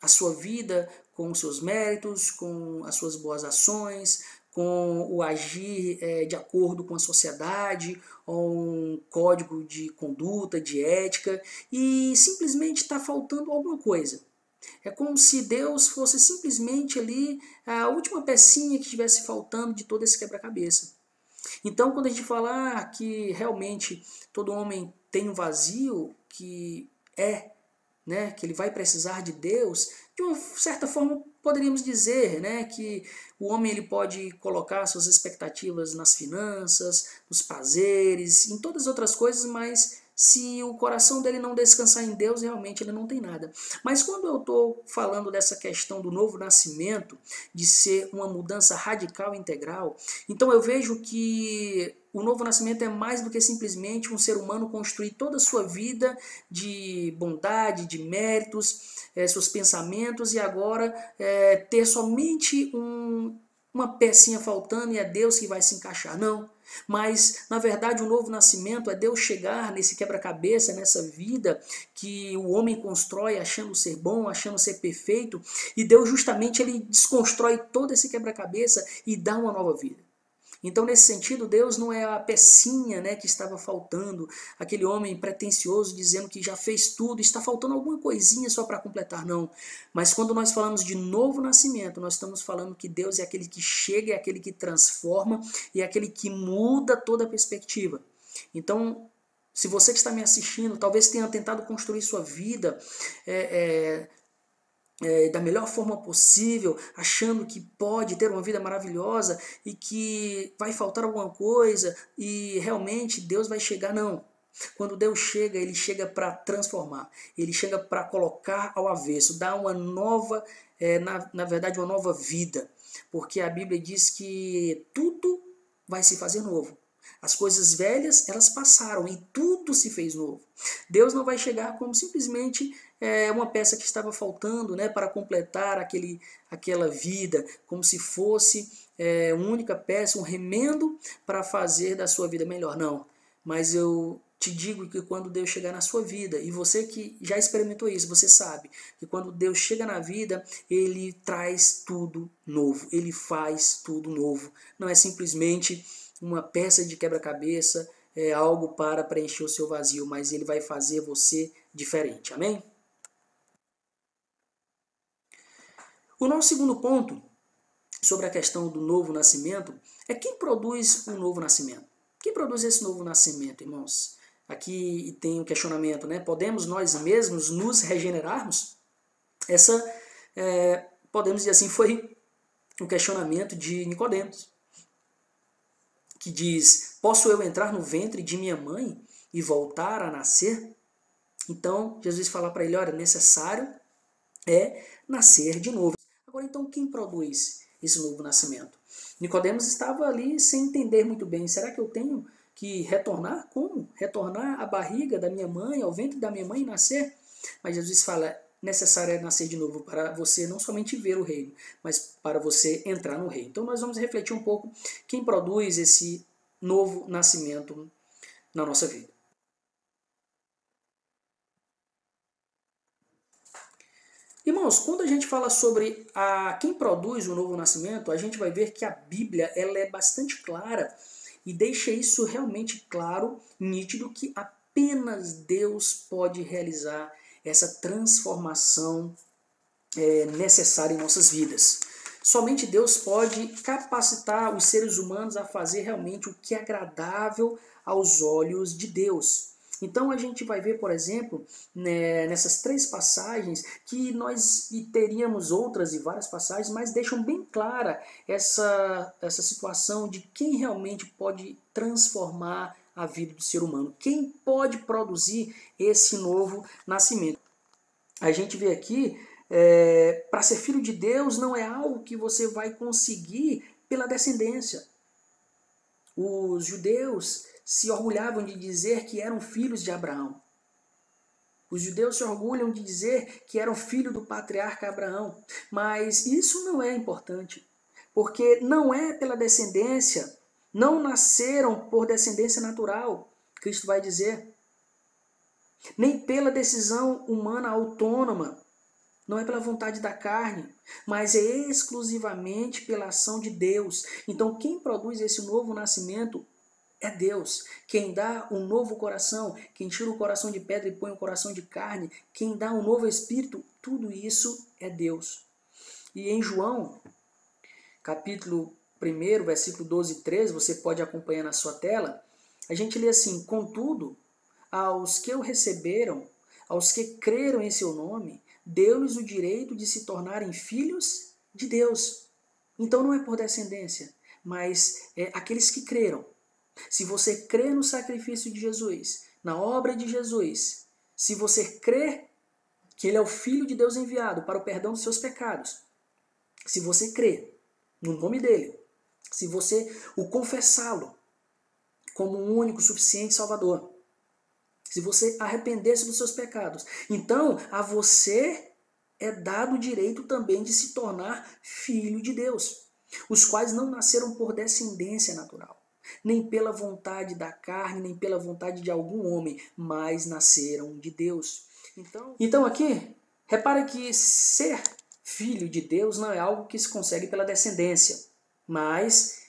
a sua vida com os seus méritos, com as suas boas ações, com o agir de acordo com a sociedade, um código de conduta, de ética, e simplesmente está faltando alguma coisa. É como se Deus fosse simplesmente ali a última pecinha que estivesse faltando de todo esse quebra-cabeça. Então, quando a gente fala que realmente todo homem tem um vazio, que que ele vai precisar de Deus, de uma certa forma poderíamos dizer, que o homem ele pode colocar suas expectativas nas finanças, nos prazeres, em todas as outras coisas, mas se o coração dele não descansar em Deus, realmente ele não tem nada. Mas quando eu estou falando dessa questão do novo nascimento, de ser uma mudança radical e integral, então eu vejo que o novo nascimento é mais do que simplesmente um ser humano construir toda a sua vida de bondade, de méritos, seus pensamentos, e agora ter somente uma pecinha faltando e é Deus que vai se encaixar. Não. Mas, na verdade, o novo nascimento é Deus chegar nesse quebra-cabeça, nessa vida que o homem constrói achando ser bom, achando ser perfeito, e Deus justamente ele desconstrói todo esse quebra-cabeça e dá uma nova vida. Então, nesse sentido, Deus não é a pecinha que estava faltando, aquele homem pretensioso dizendo que já fez tudo, está faltando alguma coisinha só para completar, não. Mas quando nós falamos de novo nascimento, nós estamos falando que Deus é aquele que chega, é aquele que transforma e é aquele que muda toda a perspectiva. Então, se você que está me assistindo, talvez tenha tentado construir sua vida da melhor forma possível, achando que pode ter uma vida maravilhosa e que vai faltar alguma coisa e realmente Deus vai chegar, não. Quando Deus chega, Ele chega para transformar, Ele chega para colocar ao avesso, dar uma nova, na verdade uma nova vida, porque a Bíblia diz que tudo vai se fazer novo. As coisas velhas, elas passaram e tudo se fez novo. Deus não vai chegar como simplesmente uma peça que estava faltando para completar aquela vida, como se fosse uma única peça, um remendo para fazer da sua vida melhor. Não, mas eu te digo que quando Deus chegar na sua vida, e você que já experimentou isso, você sabe que quando Deus chega na vida, Ele traz tudo novo, Ele faz tudo novo. Não é simplesmente uma peça de quebra-cabeça, algo para preencher o seu vazio, mas Ele vai fazer você diferente. Amém? O nosso segundo ponto sobre a questão do novo nascimento é quem produz o novo nascimento. Quem produz esse novo nascimento, irmãos? Aqui tem um questionamento, Podemos nós mesmos nos regenerarmos? Podemos dizer assim, foi um questionamento de Nicodemos, que diz: posso eu entrar no ventre de minha mãe e voltar a nascer? Então, Jesus fala para ele, olha, necessário é nascer de novo. Agora, então, quem produz esse novo nascimento? Nicodemos estava ali sem entender muito bem. Será que eu tenho que retornar? Como? Retornar à barriga da minha mãe, ao ventre da minha mãe e nascer? Mas Jesus fala, necessário é nascer de novo para você não somente ver o reino, mas para você entrar no reino. Então nós vamos refletir um pouco quem produz esse novo nascimento na nossa vida. Irmãos, quando a gente fala sobre quem produz o novo nascimento, a gente vai ver que a Bíblia ela é bastante clara e deixa isso realmente claro, nítido, que apenas Deus pode realizar essa transformação necessária em nossas vidas. Somente Deus pode capacitar os seres humanos a fazer realmente o que é agradável aos olhos de Deus. Então a gente vai ver, por exemplo, nessas 3 passagens, que nós teríamos outras e várias passagens, mas deixam bem clara essa situação de quem realmente pode transformar a vida do ser humano, quem pode produzir esse novo nascimento. A gente vê aqui, para ser filho de Deus não é algo que você vai conseguir pela descendência. Os judeus se orgulhavam de dizer que eram filhos de Abraão. Os judeus se orgulham de dizer que eram filhos do patriarca Abraão. Mas isso não é importante, porque não é pela descendência, não nasceram por descendência natural, Cristo vai dizer, nem pela decisão humana autônoma, não é pela vontade da carne, mas é exclusivamente pela ação de Deus. Então quem produz esse novo nascimento é Deus. Quem dá um novo coração, quem tira o coração de pedra e põe o coração de carne, quem dá um novo espírito, tudo isso é Deus. E em João, capítulo 1, versículo 12 e 13, você pode acompanhar na sua tela, a gente lê assim: contudo, aos que o receberam, aos que creram em seu nome, deu-lhes o direito de se tornarem filhos de Deus. Então não é por descendência, mas é aqueles que creram. Se você crê no sacrifício de Jesus, na obra de Jesus, se você crê que Ele é o Filho de Deus enviado para o perdão dos seus pecados, se você crê no nome dEle, se você o confessá-lo como um único, suficiente Salvador, se você arrepender-se dos seus pecados, então a você é dado o direito também de se tornar filho de Deus, os quais não nasceram por descendência natural, nem pela vontade da carne, nem pela vontade de algum homem, mas nasceram de Deus. Então aqui, repara que ser filho de Deus não é algo que se consegue pela descendência, mas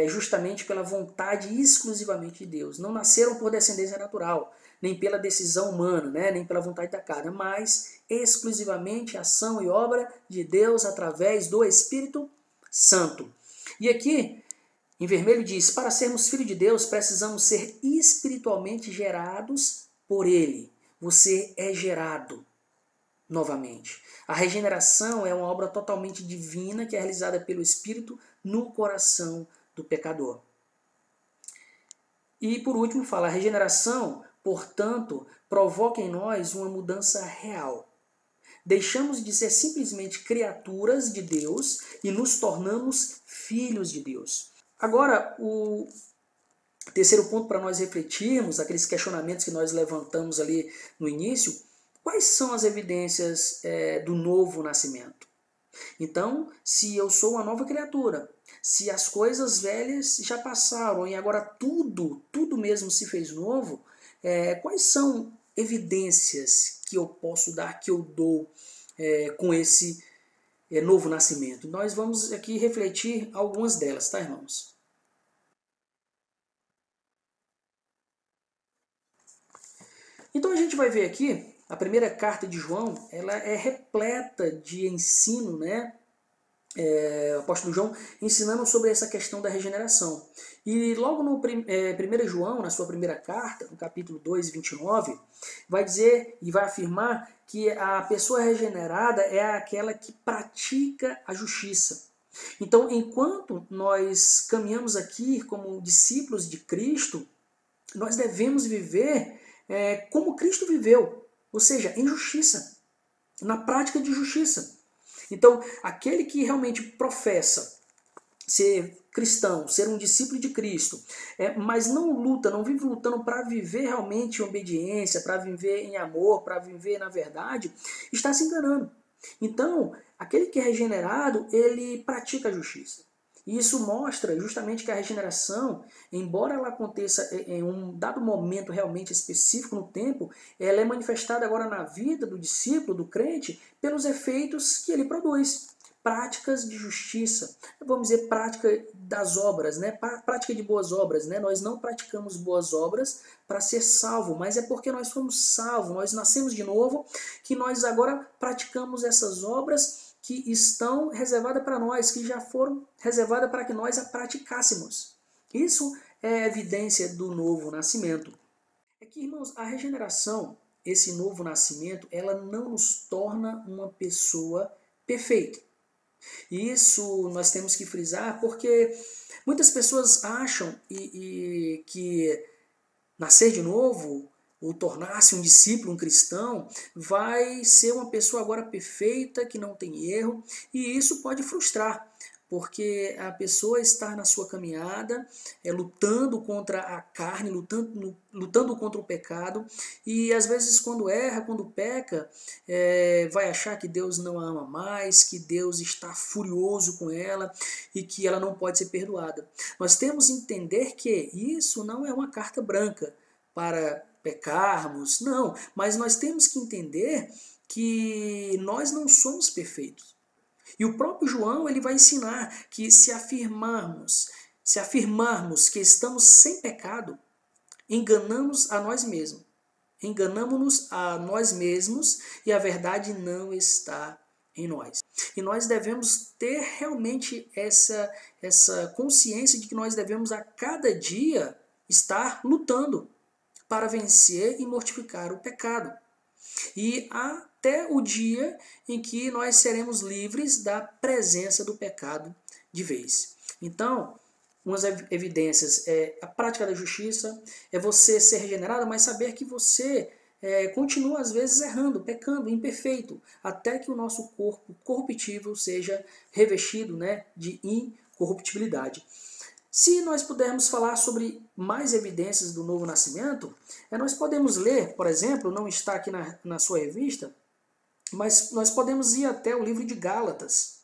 justamente pela vontade exclusivamente de Deus. Não nasceram por descendência natural, nem pela decisão humana, nem pela vontade da carne, mas exclusivamente ação e obra de Deus através do Espírito Santo. E aqui, em vermelho diz: para sermos filhos de Deus, precisamos ser espiritualmente gerados por Ele. Você é gerado novamente. A regeneração é uma obra totalmente divina que é realizada pelo Espírito no coração do pecador. E por último fala: a regeneração, portanto, provoca em nós uma mudança real. Deixamos de ser simplesmente criaturas de Deus e nos tornamos filhos de Deus. Agora, o terceiro ponto para nós refletirmos, aqueles questionamentos que nós levantamos ali no início: quais são as evidências do novo nascimento? Então, se eu sou uma nova criatura, se as coisas velhas já passaram e agora tudo mesmo se fez novo, quais são evidências que eu posso dar, que eu dou com esse novo nascimento? Nós vamos aqui refletir algumas delas, tá, irmãos? Então a gente vai ver aqui, a primeira carta de João, ela é repleta de ensino, o apóstolo João ensinando sobre essa questão da regeneração. E logo no 1 João, na sua primeira carta, no capítulo 2, 29, vai dizer e vai afirmar que a pessoa regenerada é aquela que pratica a justiça. Então, enquanto nós caminhamos aqui como discípulos de Cristo, nós devemos viver como Cristo viveu, ou seja, em justiça, na prática de justiça. Então, aquele que realmente professa ser cristão, ser um discípulo de Cristo, mas não vive lutando para viver realmente em obediência, para viver em amor, para viver na verdade, está se enganando. Então, aquele que é regenerado, ele pratica a justiça. E isso mostra justamente que a regeneração, embora ela aconteça em um dado momento realmente específico no tempo, ela é manifestada agora na vida do discípulo, do crente, pelos efeitos que ele produz. práticas de justiça, vamos dizer prática das obras, né? Prática de boas obras, né? Nós não praticamos boas obras para ser salvo, mas é porque nós fomos salvos, nós nascemos de novo, que nós agora praticamos essas obras que estão reservadas para nós, que já foram reservadas para que nós a praticássemos. Isso é evidência do novo nascimento. É que, irmãos, a regeneração, esse novo nascimento, ela não nos torna uma pessoa perfeita. Isso nós temos que frisar porque muitas pessoas acham que nascer de novo, ou tornar-se um discípulo, um cristão, vai ser uma pessoa agora perfeita, que não tem erro, e isso pode frustrar, porque a pessoa está na sua caminhada, lutando contra a carne, lutando contra o pecado, e às vezes quando erra, quando peca, vai achar que Deus não a ama mais, que Deus está furioso com ela e que ela não pode ser perdoada. Nós temos que entender que isso não é uma carta branca para pecarmos, não, mas nós temos que entender que nós não somos perfeitos. E o próprio João ele vai ensinar que se afirmarmos que estamos sem pecado, enganamos-nos a nós mesmos e a verdade não está em nós. E nós devemos ter realmente essa consciência de que nós devemos a cada dia estar lutando para vencer e mortificar o pecado. E até o dia em que nós seremos livres da presença do pecado de vez. Então, umas evidências é a prática da justiça, é você ser regenerado, mas saber que você continua às vezes errando, pecando, imperfeito, até que o nosso corpo corruptível seja revestido, né, de incorruptibilidade. Se nós pudermos falar sobre mais evidências do novo nascimento, nós podemos ler, por exemplo, não está aqui na sua revista, mas nós podemos ir até o livro de Gálatas,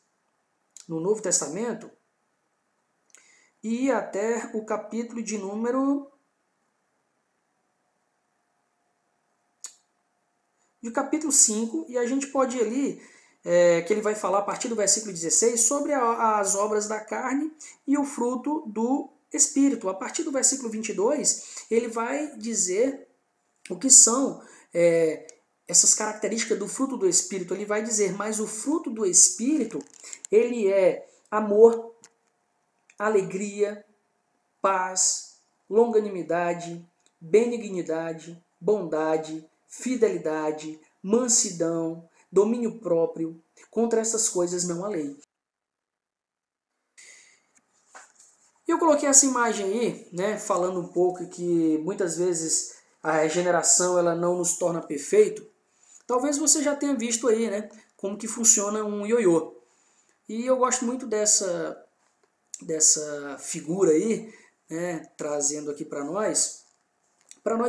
no Novo Testamento, e ir até o capítulo de número... de capítulo 5, e a gente pode ir ali, que ele vai falar a partir do versículo 16, sobre as obras da carne e o fruto do Espírito. A partir do versículo 22, ele vai dizer o que são essas características do fruto do Espírito. Ele vai dizer, mas o fruto do Espírito, ele é amor, alegria, paz, longanimidade, benignidade, bondade, fidelidade, mansidão, domínio próprio. Contra essas coisas não há lei. Eu coloquei essa imagem aí, né, falando um pouco que muitas vezes a regeneração ela não nos torna perfeito. Talvez você já tenha visto aí, né, como que funciona um ioiô. E eu gosto muito dessa figura aí, né, trazendo aqui para nós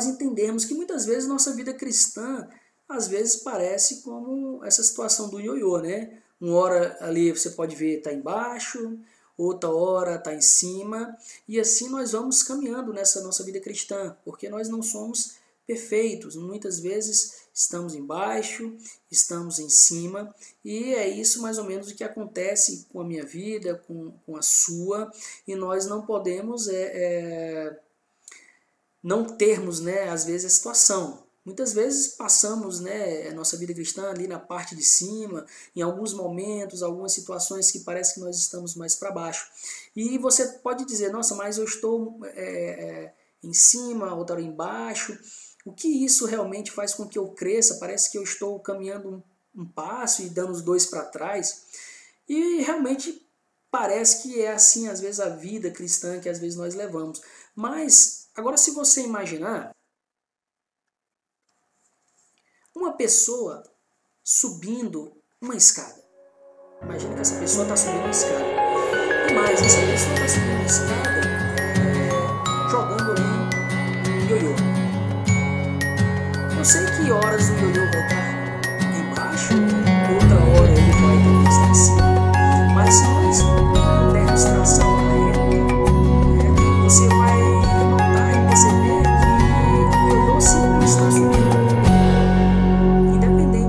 entendermos que muitas vezes nossa vida cristã às vezes parece como essa situação do ioiô, né? Uma hora ali você pode ver está embaixo, outra hora está em cima, e assim nós vamos caminhando nessa nossa vida cristã, porque nós não somos perfeitos. Muitas vezes estamos embaixo, estamos em cima, e é isso mais ou menos o que acontece com a minha vida, com a sua, e nós não podemos não termos, né, às vezes, a situação. Muitas vezes passamos, né, a nossa vida cristã ali na parte de cima, em alguns momentos, algumas situações que parece que nós estamos mais para baixo. E você pode dizer, nossa, mas eu estou em cima, outra hora embaixo. O que isso realmente faz com que eu cresça? Parece que eu estou caminhando um passo e dando os dois para trás. E realmente parece que é assim, às vezes, a vida cristã que às vezes nós levamos. Mas, agora se você imaginar uma pessoa subindo uma escada. Imagina que essa pessoa está subindo uma escada. E mais, essa pessoa está subindo uma escada jogando ali ioiô. Eu sei que horas o ioiô vai estar embaixo, outra hora ele vai estar em cima. Mas se nós pudermos traçar uma reta, você vai notar e perceber que o ioiô sempre está subindo.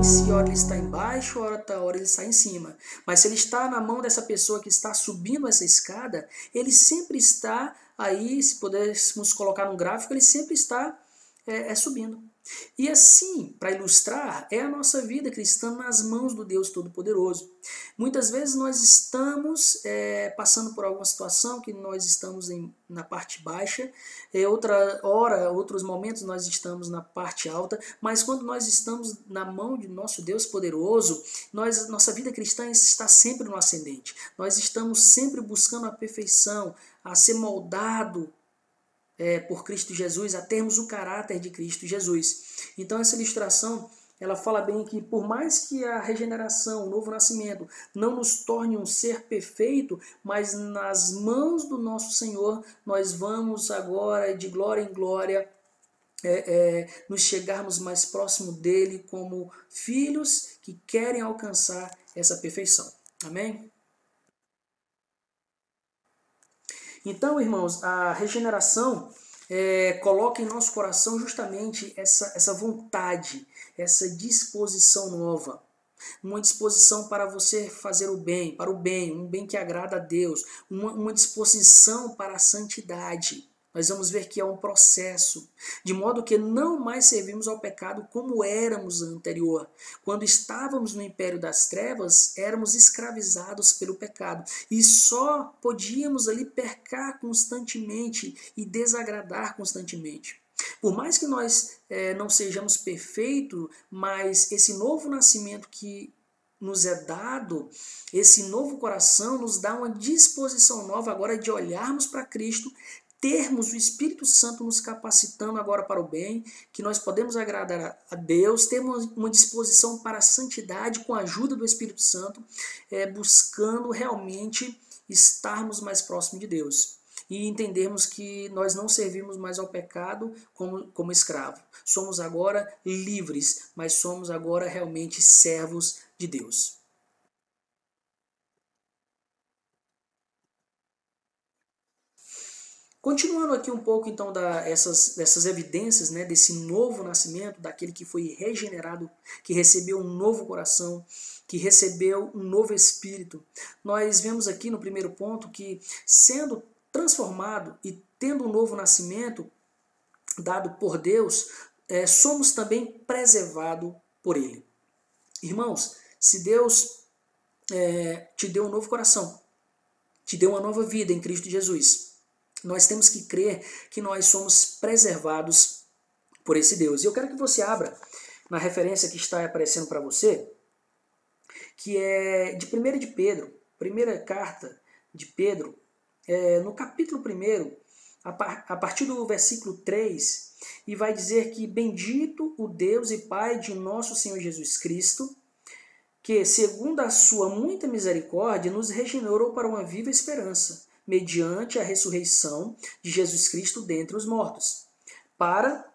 Se hora ele está embaixo, hora ele está em cima. Mas se ele está na mão dessa pessoa que está subindo essa escada, ele sempre está aí, se pudéssemos colocar num gráfico, ele sempre está subindo. E assim, para ilustrar, é a nossa vida cristã nas mãos do Deus Todo-Poderoso. Muitas vezes nós estamos passando por alguma situação que nós estamos na parte baixa, outros momentos nós estamos na parte alta, mas quando nós estamos na mão de nosso Deus poderoso, nossa vida cristã está sempre no ascendente. Nós estamos sempre buscando a perfeição, a ser moldado por Cristo Jesus, a termos o caráter de Cristo Jesus. Então essa ilustração, ela fala bem que por mais que a regeneração, o novo nascimento, não nos torne um ser perfeito, mas nas mãos do nosso Senhor, nós vamos agora de glória em glória nos chegarmos mais próximo dele como filhos que querem alcançar essa perfeição. Amém? Então, irmãos, a regeneração coloca em nosso coração justamente essa vontade, essa disposição nova. Uma disposição para você fazer o bem, um bem que agrada a Deus, uma disposição para a santidade. Nós vamos ver que é um processo, de modo que não mais servimos ao pecado como éramos anterior. Quando estávamos no império das trevas, éramos escravizados pelo pecado e só podíamos ali pecar constantemente e desagradar constantemente. Por mais que nós não sejamos perfeitos, mas esse novo nascimento que nos é dado, esse novo coração nos dá uma disposição nova agora de olharmos para Cristo, termos o Espírito Santo nos capacitando agora para o bem, que nós podemos agradar a Deus, termos uma disposição para a santidade com a ajuda do Espírito Santo, buscando realmente estarmos mais próximos de Deus. E entendermos que nós não servimos mais ao pecado como escravo. Somos agora livres, mas somos agora realmente servos de Deus. Continuando aqui um pouco então dessas evidências, né, desse novo nascimento, daquele que foi regenerado, que recebeu um novo coração, que recebeu um novo espírito. Nós vemos aqui no primeiro ponto que, sendo transformado e tendo um novo nascimento dado por Deus, somos também preservados por Ele. Irmãos, se Deus te deu um novo coração, te deu uma nova vida em Cristo Jesus, nós temos que crer que nós somos preservados por esse Deus. E eu quero que você abra na referência que está aparecendo para você, que é de 1 de Pedro, primeira carta de Pedro, no capítulo 1, a partir do versículo 3, e vai dizer que bendito o Deus e Pai de nosso Senhor Jesus Cristo, que, segundo a sua muita misericórdia, nos regenerou para uma viva esperança, mediante a ressurreição de Jesus Cristo dentre os mortos, para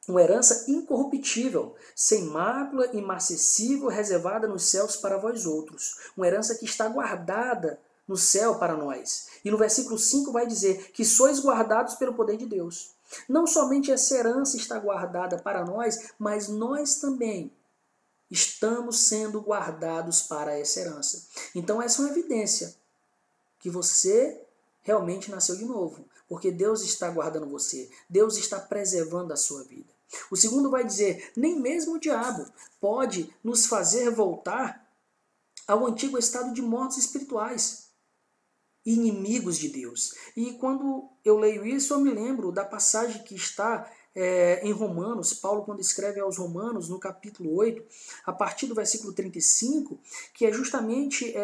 uma herança incorruptível, sem mácula, imarcessível, reservada nos céus para vós outros. Uma herança que está guardada no céu para nós. E no versículo 5 vai dizer que sois guardados pelo poder de Deus. Não somente essa herança está guardada para nós, mas nós também estamos sendo guardados para essa herança. Então essa é uma evidência que você realmente nasceu de novo, porque Deus está guardando você, Deus está preservando a sua vida. O segundo vai dizer, nem mesmo o diabo pode nos fazer voltar ao antigo estado de mortos espirituais, inimigos de Deus. E quando eu leio isso, eu me lembro da passagem que está em Romanos, Paulo quando escreve aos Romanos, no capítulo 8, a partir do versículo 35, que é justamente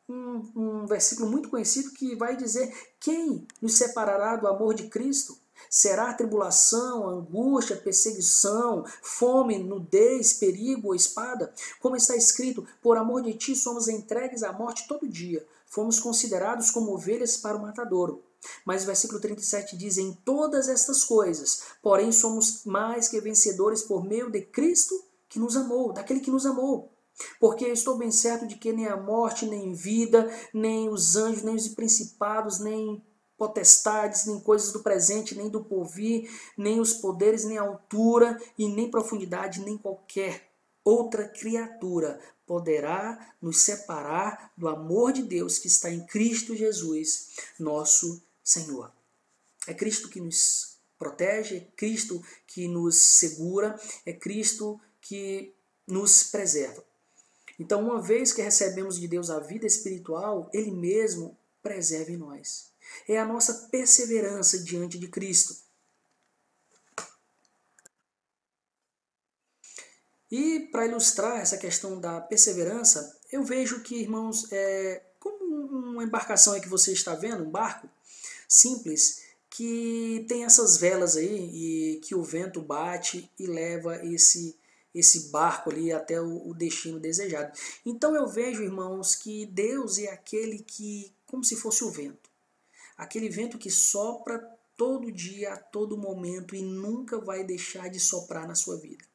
um versículo muito conhecido que vai dizer: quem nos separará do amor de Cristo? Será tribulação, angústia, perseguição, fome, nudez, perigo ou espada? Como está escrito, por amor de ti somos entregues à morte todo dia. Fomos considerados como ovelhas para o matadouro. Mas o versículo 37 diz, em todas estas coisas, porém somos mais que vencedores por meio de Cristo que nos amou, daquele que nos amou. Porque estou bem certo de que nem a morte, nem vida, nem os anjos, nem os principados, nem potestades, nem coisas do presente, nem do porvir, nem os poderes, nem altura, e nem profundidade, nem qualquer outra criatura poderá nos separar do amor de Deus que está em Cristo Jesus, nosso Senhor. É Cristo que nos protege, é Cristo que nos segura, é Cristo que nos preserva. Então, uma vez que recebemos de Deus a vida espiritual, Ele mesmo preserva em nós. É a nossa perseverança diante de Cristo. E para ilustrar essa questão da perseverança, eu vejo que, irmãos, como uma embarcação aí que você está vendo, um barco simples, que tem essas velas aí e que o vento bate e leva esse barco ali até o destino desejado. Então eu vejo, irmãos, que Deus é aquele que, como se fosse o vento, aquele vento que sopra todo dia, a todo momento e nunca vai deixar de soprar na sua vida.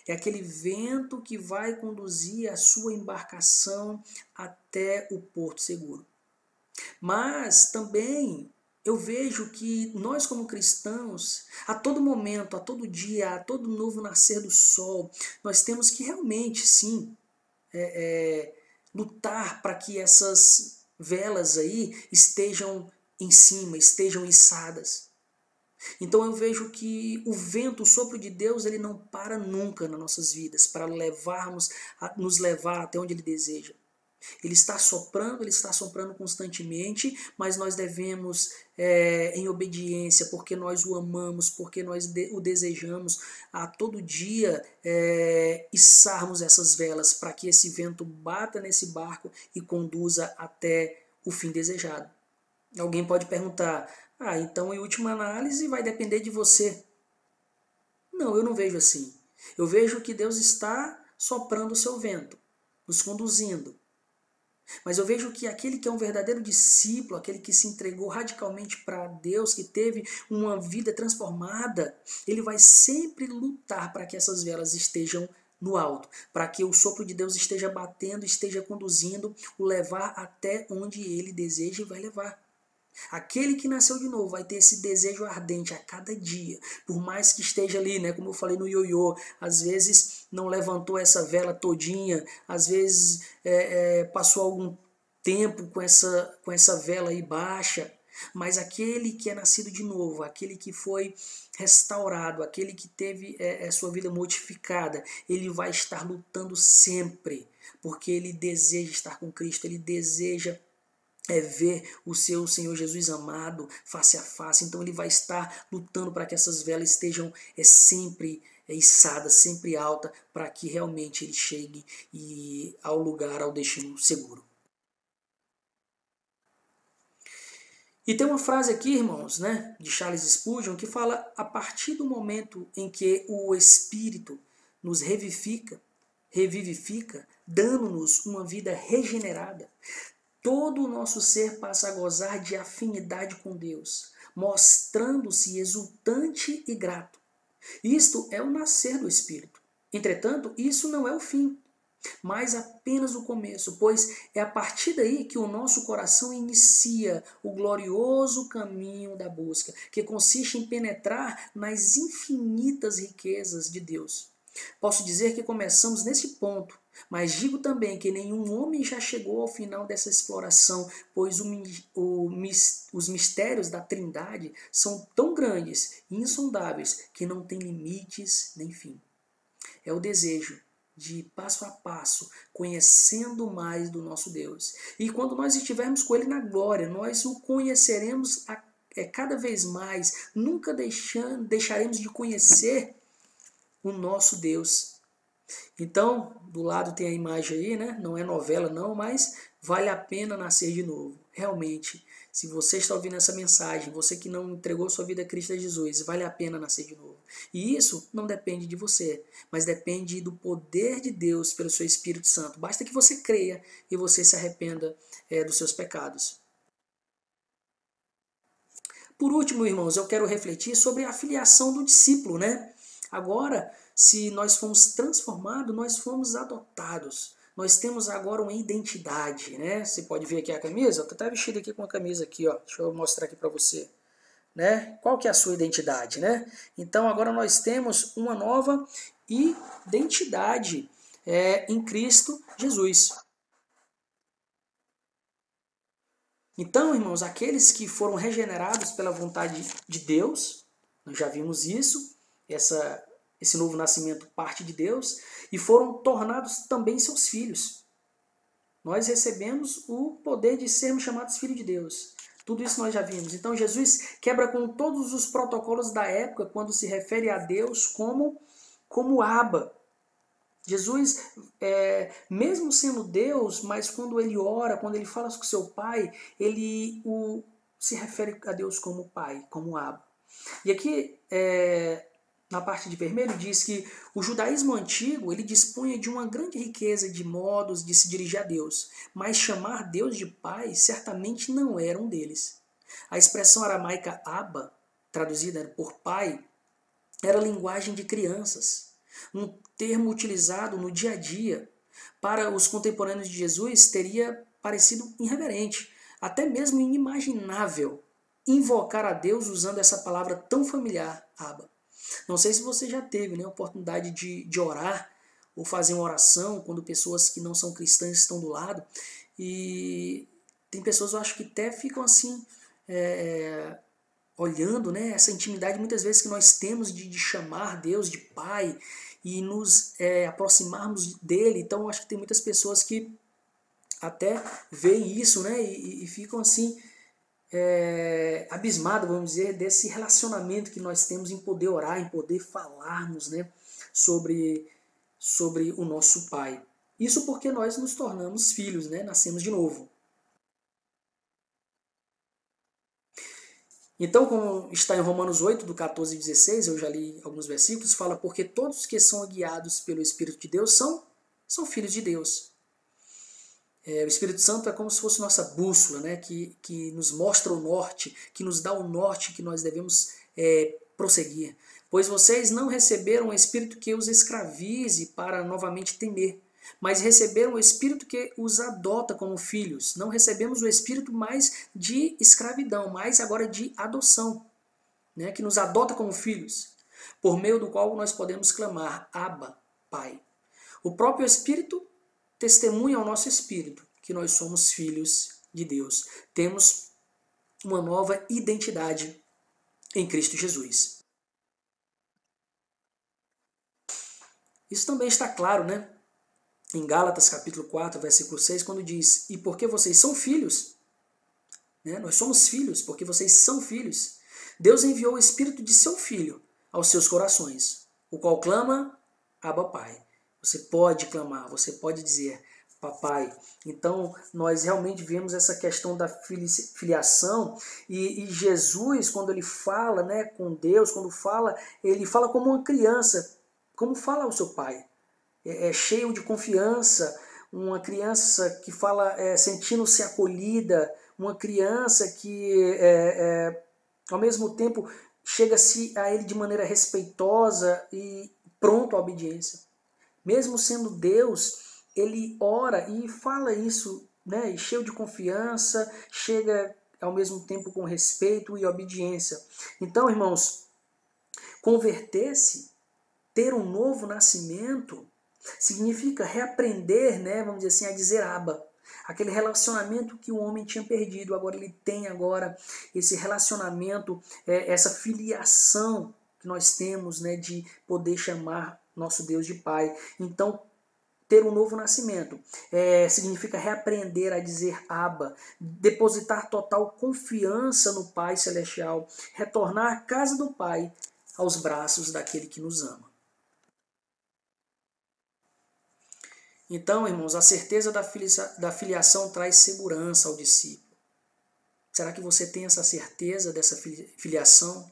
É aquele vento que vai conduzir a sua embarcação até o porto seguro. Mas também eu vejo que nós como cristãos, a todo momento, a todo dia, a todo novo nascer do sol, nós temos que realmente, sim, lutar para que essas velas aí estejam em cima, estejam içadas. Então eu vejo que o vento, o sopro de Deus, ele não para nunca nas nossas vidas para nos levar até onde Ele deseja. Ele está soprando constantemente, mas nós devemos, em obediência, porque nós o amamos, porque nós o desejamos, a todo dia içarmos essas velas para que esse vento bata nesse barco e conduza até o fim desejado. Alguém pode perguntar, então em última análise vai depender de você. Não, eu não vejo assim. Eu vejo que Deus está soprando o seu vento, nos conduzindo. Mas eu vejo que aquele que é um verdadeiro discípulo, aquele que se entregou radicalmente para Deus, que teve uma vida transformada, ele vai sempre lutar para que essas velas estejam no alto, para que o sopro de Deus esteja batendo, esteja conduzindo, o levar até onde ele deseja e vai levar. Aquele que nasceu de novo vai ter esse desejo ardente a cada dia, por mais que esteja ali, né, como eu falei no ioiô, às vezes não levantou essa vela todinha, às vezes passou algum tempo com essa vela aí baixa, mas aquele que é nascido de novo, aquele que foi restaurado, aquele que teve sua vida modificada, ele vai estar lutando sempre, porque ele deseja estar com Cristo, ele deseja ver o seu Senhor Jesus amado face a face. Então ele vai estar lutando para que essas velas estejam sempre içadas, sempre alta, para que realmente ele chegue ao lugar, ao destino seguro. E tem uma frase aqui, irmãos, né, de Charles Spurgeon, que fala: a partir do momento em que o Espírito nos revivifica, dando-nos uma vida regenerada, todo o nosso ser passa a gozar de afinidade com Deus, mostrando-se exultante e grato. Isto é o nascer do Espírito. Entretanto, isso não é o fim, mas apenas o começo, pois é a partir daí que o nosso coração inicia o glorioso caminho da busca, que consiste em penetrar nas infinitas riquezas de Deus. Posso dizer que começamos nesse ponto, mas digo também que nenhum homem já chegou ao final dessa exploração, pois os mistérios da Trindade são tão grandes e insondáveis que não têm limites nem fim. É o desejo de passo a passo, conhecendo mais do nosso Deus. E quando nós estivermos com Ele na glória, nós o conheceremos cada vez mais, nunca deixaremos de conhecer o nosso Deus. Então, do lado tem a imagem aí, né? Não é novela não, mas vale a pena nascer de novo. Realmente, se você está ouvindo essa mensagem, você que não entregou sua vida a Cristo Jesus, vale a pena nascer de novo. E isso não depende de você, mas depende do poder de Deus pelo seu Espírito Santo. Basta que você creia e você se arrependa dos seus pecados. Por último, irmãos, eu quero refletir sobre a filiação do discípulo, né? Agora, se nós fomos transformados, nós fomos adotados. Nós temos agora uma identidade, né? Você pode ver aqui a camisa? Eu estou até vestido aqui com a camisa aqui, ó. Deixa eu mostrar aqui para você. Né? Qual que é a sua identidade, né? Então agora nós temos uma nova identidade. em Cristo Jesus. Então, irmãos, aqueles que foram regenerados pela vontade de Deus, nós já vimos isso, esse novo nascimento parte de Deus, e foram tornados também seus filhos. Nós recebemos o poder de sermos chamados filhos de Deus. Tudo isso nós já vimos. Então Jesus quebra com todos os protocolos da época quando se refere a Deus como Abba. Jesus, mesmo sendo Deus, mas quando ele ora, quando ele fala com seu Pai, ele se refere a Deus como Pai, como Abba. E aqui, na parte de vermelho, diz que o judaísmo antigo ele dispunha de uma grande riqueza de modos de se dirigir a Deus, mas chamar Deus de Pai certamente não era um deles. A expressão aramaica Abba, traduzida por Pai, era linguagem de crianças, um termo utilizado no dia a dia. Para os contemporâneos de Jesus, teria parecido irreverente, até mesmo inimaginável, invocar a Deus usando essa palavra tão familiar, Abba. Não sei se você já teve a oportunidade de orar ou fazer uma oração quando pessoas que não são cristãs estão do lado. E tem pessoas, eu acho que até ficam assim, olhando essa intimidade muitas vezes que nós temos de chamar Deus de Pai e nos aproximarmos dele. Então eu acho que tem muitas pessoas que até veem isso e ficam assim abismadas, vamos dizer, desse relacionamento que nós temos em poder orar, em poder falarmos sobre o nosso Pai. Isso porque nós nos tornamos filhos, nascemos de novo. Então, como está em Romanos 8, do 14 e 16, eu já li alguns versículos, fala, porque todos que são guiados pelo Espírito de Deus são filhos de Deus. O Espírito Santo é como se fosse nossa bússola, que nos mostra o norte, que nos dá o norte que nós devemos prosseguir. Pois vocês não receberam o Espírito que os escravize para novamente temer, mas receberam o Espírito que os adota como filhos. Não recebemos o Espírito mais de escravidão, mas agora de adoção, que nos adota como filhos, por meio do qual nós podemos clamar, Abba, Pai. O próprio Espírito testemunha ao nosso espírito que nós somos filhos de Deus. Temos uma nova identidade em Cristo Jesus. Isso também está claro, em Gálatas capítulo 4, versículo 6, quando diz, e porque vocês são filhos, nós somos filhos, porque vocês são filhos, Deus enviou o Espírito de seu Filho aos seus corações, o qual clama, Abba, Pai. Você pode clamar, você pode dizer, Papai. Então, nós realmente vemos essa questão da filiação e Jesus, quando ele fala com Deus, ele fala como uma criança, como fala o seu Pai. Cheio de confiança, uma criança que fala sentindo-se acolhida, uma criança que ao mesmo tempo chega-se a ele de maneira respeitosa e pronto à obediência. Mesmo sendo Deus, ele ora e fala isso, cheio de confiança, chega ao mesmo tempo com respeito e obediência. Então, irmãos, converter-se, ter um novo nascimento, significa reaprender, vamos dizer assim, a dizer Abba. Aquele relacionamento que o homem tinha perdido, agora ele tem esse relacionamento, essa filiação que nós temos, de poder chamar nosso Deus de Pai. Então, ter um novo nascimento significa reaprender a dizer Abba, depositar total confiança no Pai Celestial, retornar à casa do Pai, aos braços daquele que nos ama. Então, irmãos, a certeza da filiação traz segurança ao discípulo. Será que você tem essa certeza dessa filiação?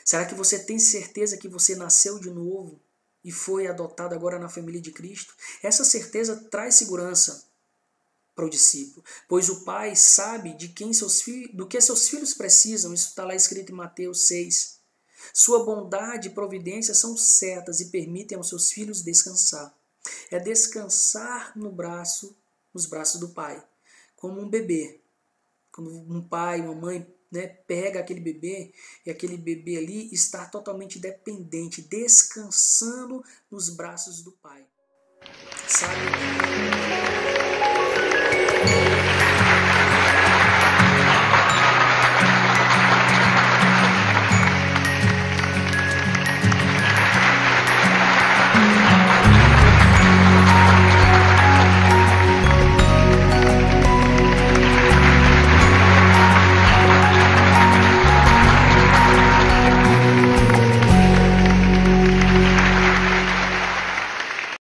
Será que você tem certeza que você nasceu de novo e foi adotado agora na família de Cristo? Essa certeza traz segurança para o discípulo, pois o pai sabe do que seus filhos precisam. Isso está lá escrito em Mateus 6. Sua bondade e providência são certas e permitem aos seus filhos descansar. É descansar nos braços do pai, como um bebê. Quando um pai, uma mãe pega aquele bebê, e aquele bebê ali está totalmente dependente, descansando nos braços do pai. Sabe?